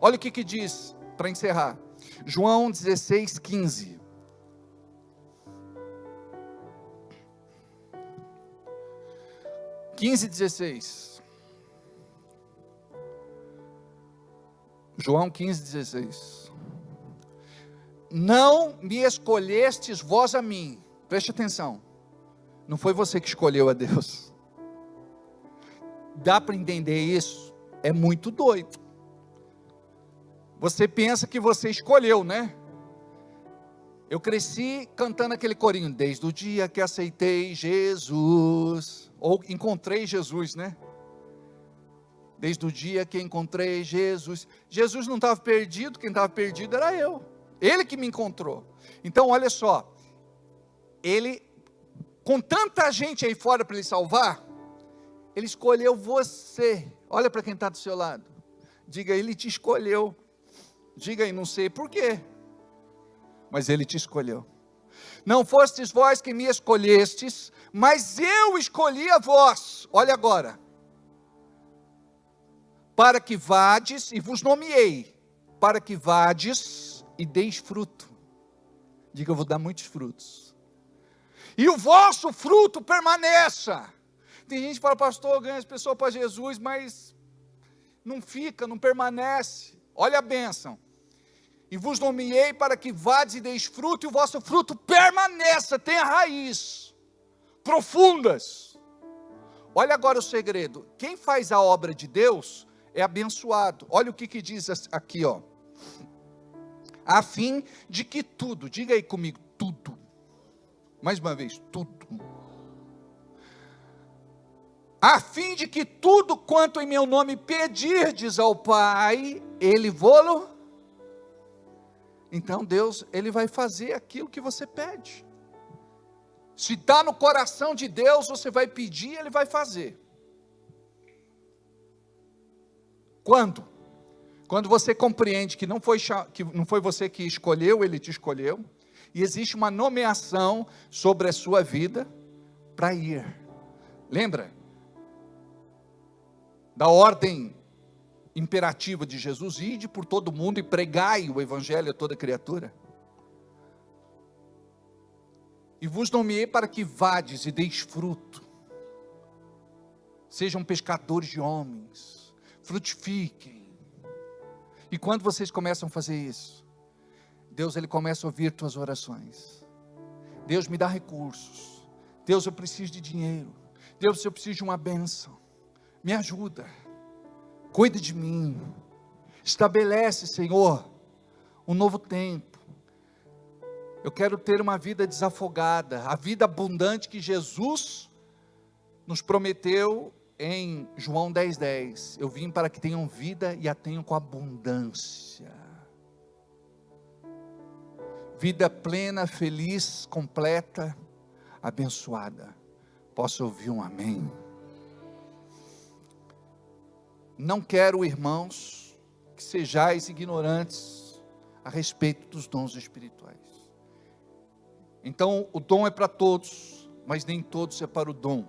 Olha o que diz, para encerrar, João 16, 15. João 15, 16. Não me escolhestes vós a mim. Preste atenção. Não foi você que escolheu a Deus. Dá para entender isso? É muito doido. Você pensa que você escolheu, né? Eu cresci cantando aquele corinho, desde o dia que aceitei Jesus, ou encontrei Jesus, né? Desde o dia que encontrei Jesus. Jesus não estava perdido, quem estava perdido era eu. Ele que me encontrou. Então olha só, ele, com tanta gente aí fora para ele salvar, ele escolheu você. Olha para quem está do seu lado, diga, ele te escolheu. Diga aí, não sei por quê, mas ele te escolheu. Não fostes vós que me escolhestes, mas eu escolhi a vós. Olha agora, para que vades, e vos nomeei, para que vades e deis fruto. Diga, eu vou dar muitos frutos, e o vosso fruto permaneça. Tem gente que fala, pastor, eu ganho as pessoas para Jesus, mas não fica, não permanece. Olha a bênção. E vos nomeei para que vades e deis fruto, e o vosso fruto permaneça, tenha raiz, profundas. Olha agora o segredo, quem faz a obra de Deus é abençoado. Olha o que diz aqui, ó. A fim de que tudo, diga aí comigo, tudo. Mais uma vez, tudo. A fim de que tudo quanto em meu nome pedirdes ao Pai, Ele vô-lo. Então Deus, Ele vai fazer aquilo que você pede. Se está no coração de Deus, você vai pedir, Ele vai fazer. Quando? Quando você compreende que não foi você que escolheu, Ele te escolheu, e existe uma nomeação sobre a sua vida para ir. Lembra? Da ordem imperativa de Jesus, ide por todo mundo e pregai o evangelho a toda criatura. E vos nomeei para que vades e deis fruto, sejam pescadores de homens, frutifiquem. E quando vocês começam a fazer isso, Deus, Ele começa a ouvir tuas orações. Deus, me dá recursos. Deus, eu preciso de dinheiro. Deus, eu preciso de uma bênção. Me ajuda. Cuida de mim. Estabelece, Senhor, um novo tempo. Eu quero ter uma vida desafogada, a vida abundante que Jesus nos prometeu em João 10:10. Eu vim para que tenham vida e a tenham com abundância. Vida plena, feliz, completa, abençoada. Posso ouvir um amém? Não quero, irmãos, que sejais ignorantes a respeito dos dons espirituais. Então, o dom é para todos, mas nem todos é para o dom.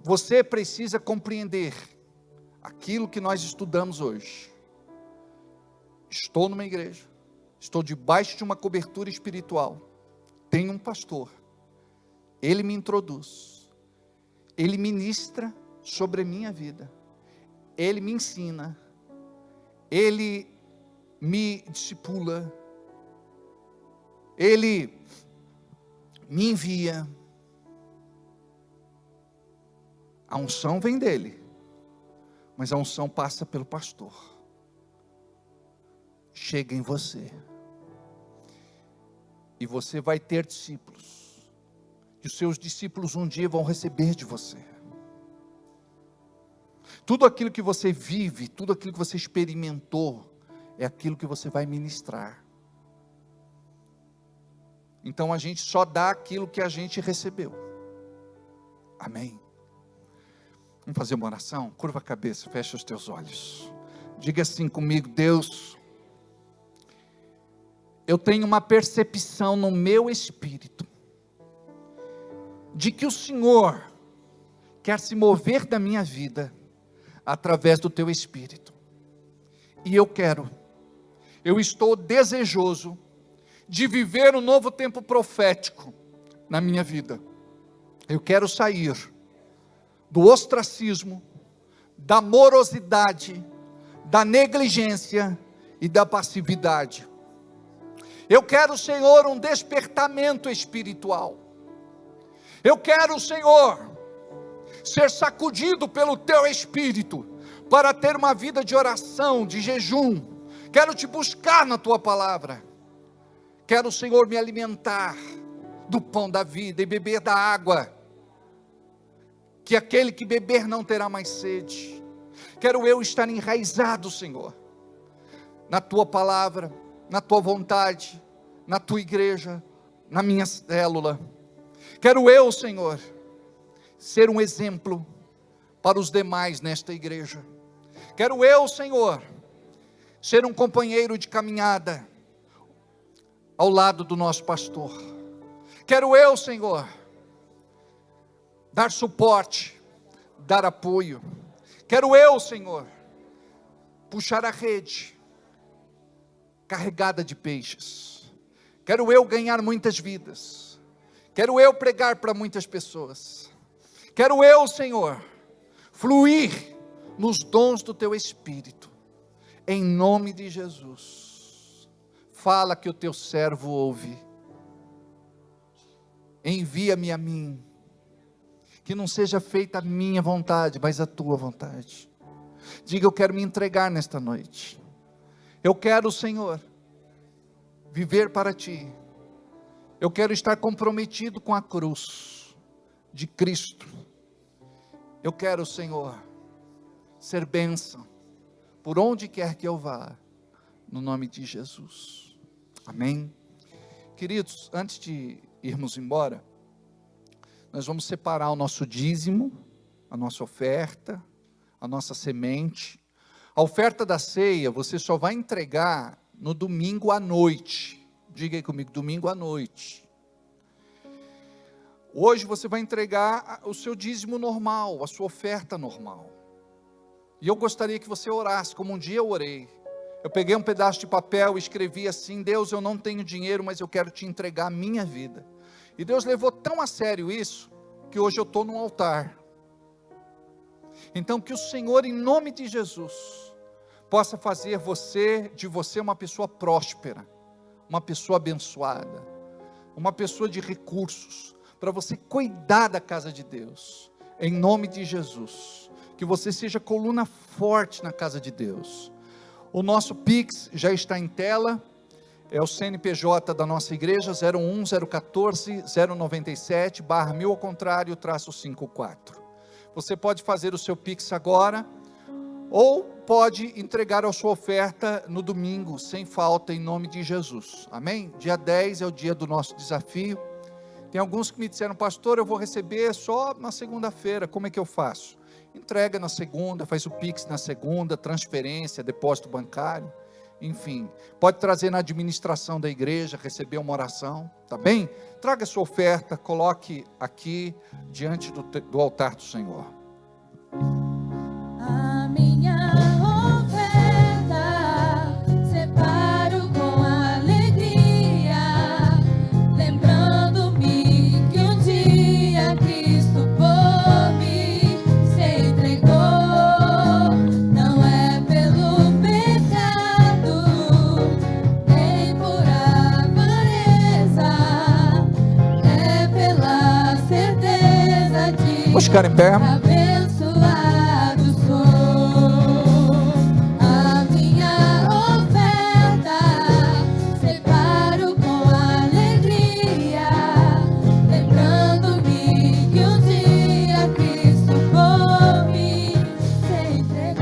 Você precisa compreender aquilo que nós estudamos hoje. estou numa igreja, estou debaixo de uma cobertura espiritual, tenho um pastor, ele me introduz, ele ministra sobre a minha vida, ele me ensina, ele me discipula, ele me envia. A unção vem dele, mas a unção passa pelo pastor, chega em você, e você vai ter discípulos, e os seus discípulos um dia vão receber de você. Tudo aquilo que você vive, tudo aquilo que você experimentou, é aquilo que você vai ministrar. Então a gente só dá aquilo que a gente recebeu. Amém? Vamos fazer uma oração? Curva a cabeça, fecha os teus olhos. Diga assim comigo: Deus, eu tenho uma percepção no meu espírito, de que o Senhor quer se mover da minha vida, através do teu Espírito. E eu estou desejoso, de viver um novo tempo profético, na minha vida. Eu quero sair do ostracismo, da morosidade, da negligência e da passividade. Eu quero, Senhor, um despertamento espiritual. Eu quero, Senhor, ser sacudido pelo teu Espírito, para ter uma vida de oração, de jejum. Quero te buscar na tua palavra. Quero, Senhor, me alimentar do pão da vida e beber da água, que aquele que beber não terá mais sede. Quero eu estar enraizado, Senhor, na tua palavra, na tua vontade, na tua igreja, na minha célula. Quero eu, Senhor, ser um exemplo para os demais nesta igreja. Quero eu, Senhor, ser um companheiro de caminhada ao lado do nosso pastor. Quero eu, Senhor, dar suporte, dar apoio. Quero eu, Senhor, puxar a rede carregada de peixes. Quero eu ganhar muitas vidas. Quero eu pregar para muitas pessoas. Quero eu, Senhor, fluir nos dons do teu Espírito, em nome de Jesus. Fala que o teu servo ouve. Envia-me a mim, que não seja feita a minha vontade, mas a tua vontade. Diga: eu quero me entregar nesta noite. Eu quero, Senhor, viver para ti. Eu quero estar comprometido com a cruz de Cristo. Eu quero, Senhor, ser bênção por onde quer que eu vá, no nome de Jesus. Amém? Queridos, antes de irmos embora, nós vamos separar o nosso dízimo, a nossa oferta, a nossa semente. A oferta da ceia você só vai entregar no domingo à noite. Diga aí comigo: domingo à noite. Hoje você vai entregar o seu dízimo normal, a sua oferta normal. E eu gostaria que você orasse, como um dia eu orei. Eu peguei um pedaço de papel e escrevi assim: Deus, eu não tenho dinheiro, mas eu quero te entregar a minha vida. E Deus levou tão a sério isso, que hoje eu estou no altar. Então que o Senhor, em nome de Jesus, possa fazer de você uma pessoa próspera, uma pessoa abençoada, uma pessoa de recursos, para você cuidar da casa de Deus, em nome de Jesus. Que você seja coluna forte na casa de Deus. O nosso Pix já está em tela, é o CNPJ da nossa igreja, 01014-097/1000 ao contrário, -54. Você pode fazer o seu Pix agora, ou pode entregar a sua oferta no domingo, sem falta, em nome de Jesus. Amém? Dia 10 é o dia do nosso desafio. Tem alguns que me disseram: pastor, eu vou receber só na segunda-feira, como é que eu faço? Entrega na segunda, faz o Pix na segunda, transferência, depósito bancário, enfim, pode trazer na administração da igreja, receber uma oração, tá bem? Traga sua oferta, coloque aqui, diante do altar do Senhor. A minha oferta separa. ficar em pé. Abençoado sou, a minha oferta separo com alegria, lembrando-me que um dia Cristo por mim se entregou.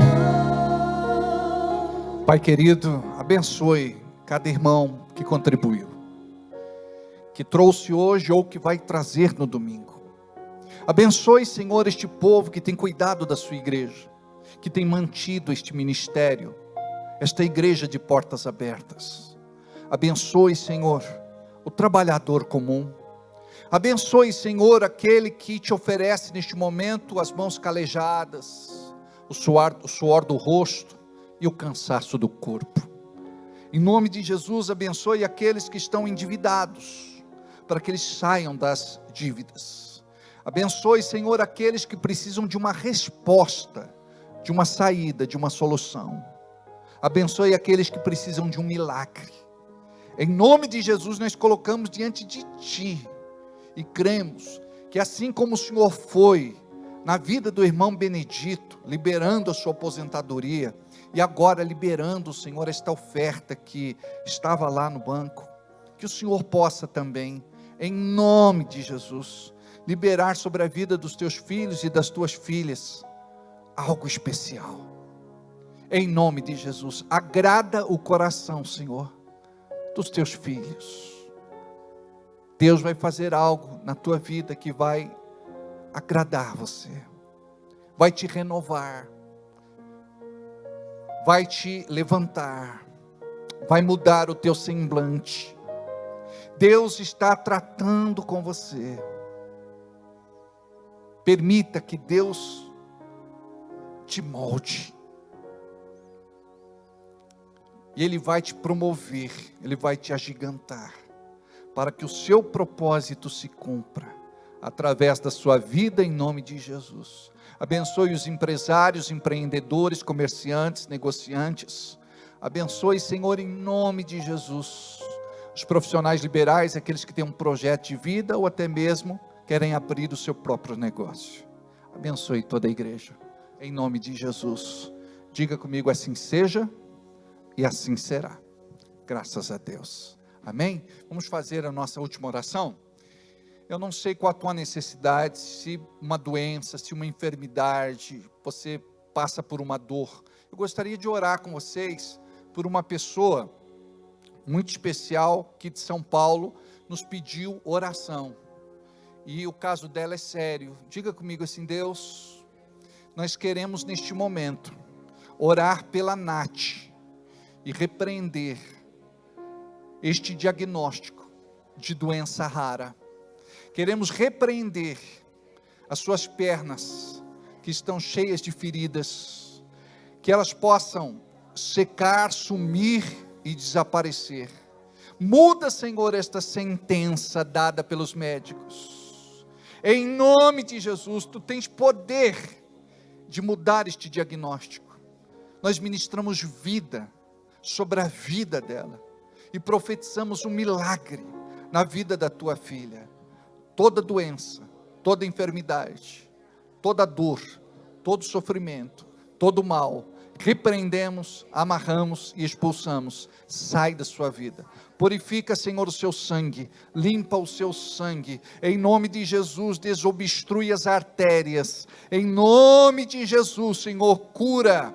Pai querido, abençoe cada irmão que contribuiu, que trouxe hoje ou que vai trazer no domingo. Abençoe, Senhor, este povo que tem cuidado da sua igreja, que tem mantido este ministério, esta igreja de portas abertas. Abençoe, Senhor, o trabalhador comum. Abençoe, Senhor, aquele que te oferece neste momento as mãos calejadas, o suor do rosto e o cansaço do corpo. Em nome de Jesus, abençoe aqueles que estão endividados, para que eles saiam das dívidas. Abençoe, Senhor, aqueles que precisam de uma resposta, de uma saída, de uma solução. Abençoe aqueles que precisam de um milagre. Em nome de Jesus, nós colocamos diante de Ti, e cremos que assim como o Senhor foi na vida do irmão Benedito, liberando a sua aposentadoria, e agora liberando, Senhor, esta oferta que estava lá no banco, que o Senhor possa também, em nome de Jesus, liberar sobre a vida dos teus filhos e das tuas filhas, algo especial, em nome de Jesus. Agrada o coração, Senhor, dos teus filhos. Deus vai fazer algo na tua vida que vai agradar você, vai te renovar, vai te levantar, vai mudar o teu semblante. Deus está tratando com você. Permita que Deus te molde, e Ele vai te promover, Ele vai te agigantar, para que o seu propósito se cumpra, através da sua vida, em nome de Jesus. Abençoe os empresários, empreendedores, comerciantes, negociantes. Abençoe, Senhor, em nome de Jesus, os profissionais liberais, aqueles que têm um projeto de vida, ou até mesmo querem abrir o seu próprio negócio. Abençoe toda a igreja, em nome de Jesus. Diga comigo: assim seja, e assim será. Graças a Deus. Amém? Vamos fazer a nossa última oração. Eu não sei qual a tua necessidade, se uma doença, se uma enfermidade, você passa por uma dor. Eu gostaria de orar com vocês por uma pessoa muito especial que de São Paulo nos pediu oração. E o caso dela é sério. Diga comigo assim: Deus, nós queremos neste momento orar pela Nath e repreender este diagnóstico de doença rara. Queremos repreender as suas pernas que estão cheias de feridas, que elas possam secar, sumir e desaparecer. Muda, Senhor, esta sentença dada pelos médicos. Em nome de Jesus, Tu tens poder de mudar este diagnóstico. Nós ministramos vida sobre a vida dela e profetizamos um milagre na vida da Tua filha. Toda doença, toda enfermidade, toda dor, todo sofrimento, todo mal, repreendemos, amarramos e expulsamos. Sai da sua vida. Purifica, Senhor, o seu sangue, limpa o seu sangue, em nome de Jesus. Desobstrui as artérias, em nome de Jesus. Senhor, cura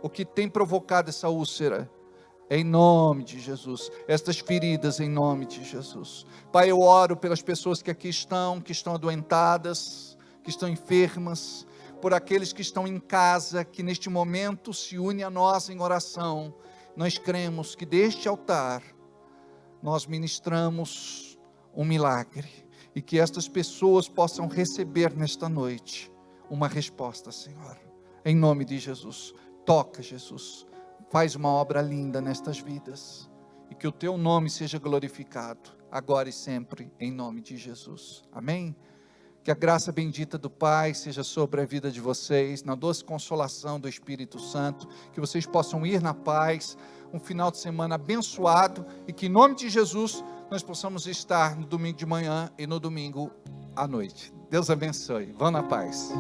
o que tem provocado essa úlcera, em nome de Jesus, estas feridas, em nome de Jesus. Pai, eu oro pelas pessoas que aqui estão, que estão adoentadas, que estão enfermas, por aqueles que estão em casa, que neste momento se unem a nós em oração. Nós cremos que deste altar, nós ministramos um milagre, e que estas pessoas possam receber nesta noite uma resposta, Senhor, em nome de Jesus. Toca, Jesus, faz uma obra linda nestas vidas, e que o Teu nome seja glorificado, agora e sempre, em nome de Jesus. Amém? Que a graça bendita do Pai seja sobre a vida de vocês, na doce consolação do Espírito Santo, que vocês possam ir na paz, um final de semana abençoado, e que em nome de Jesus, nós possamos estar no domingo de manhã e no domingo à noite. Deus abençoe. Vão na paz.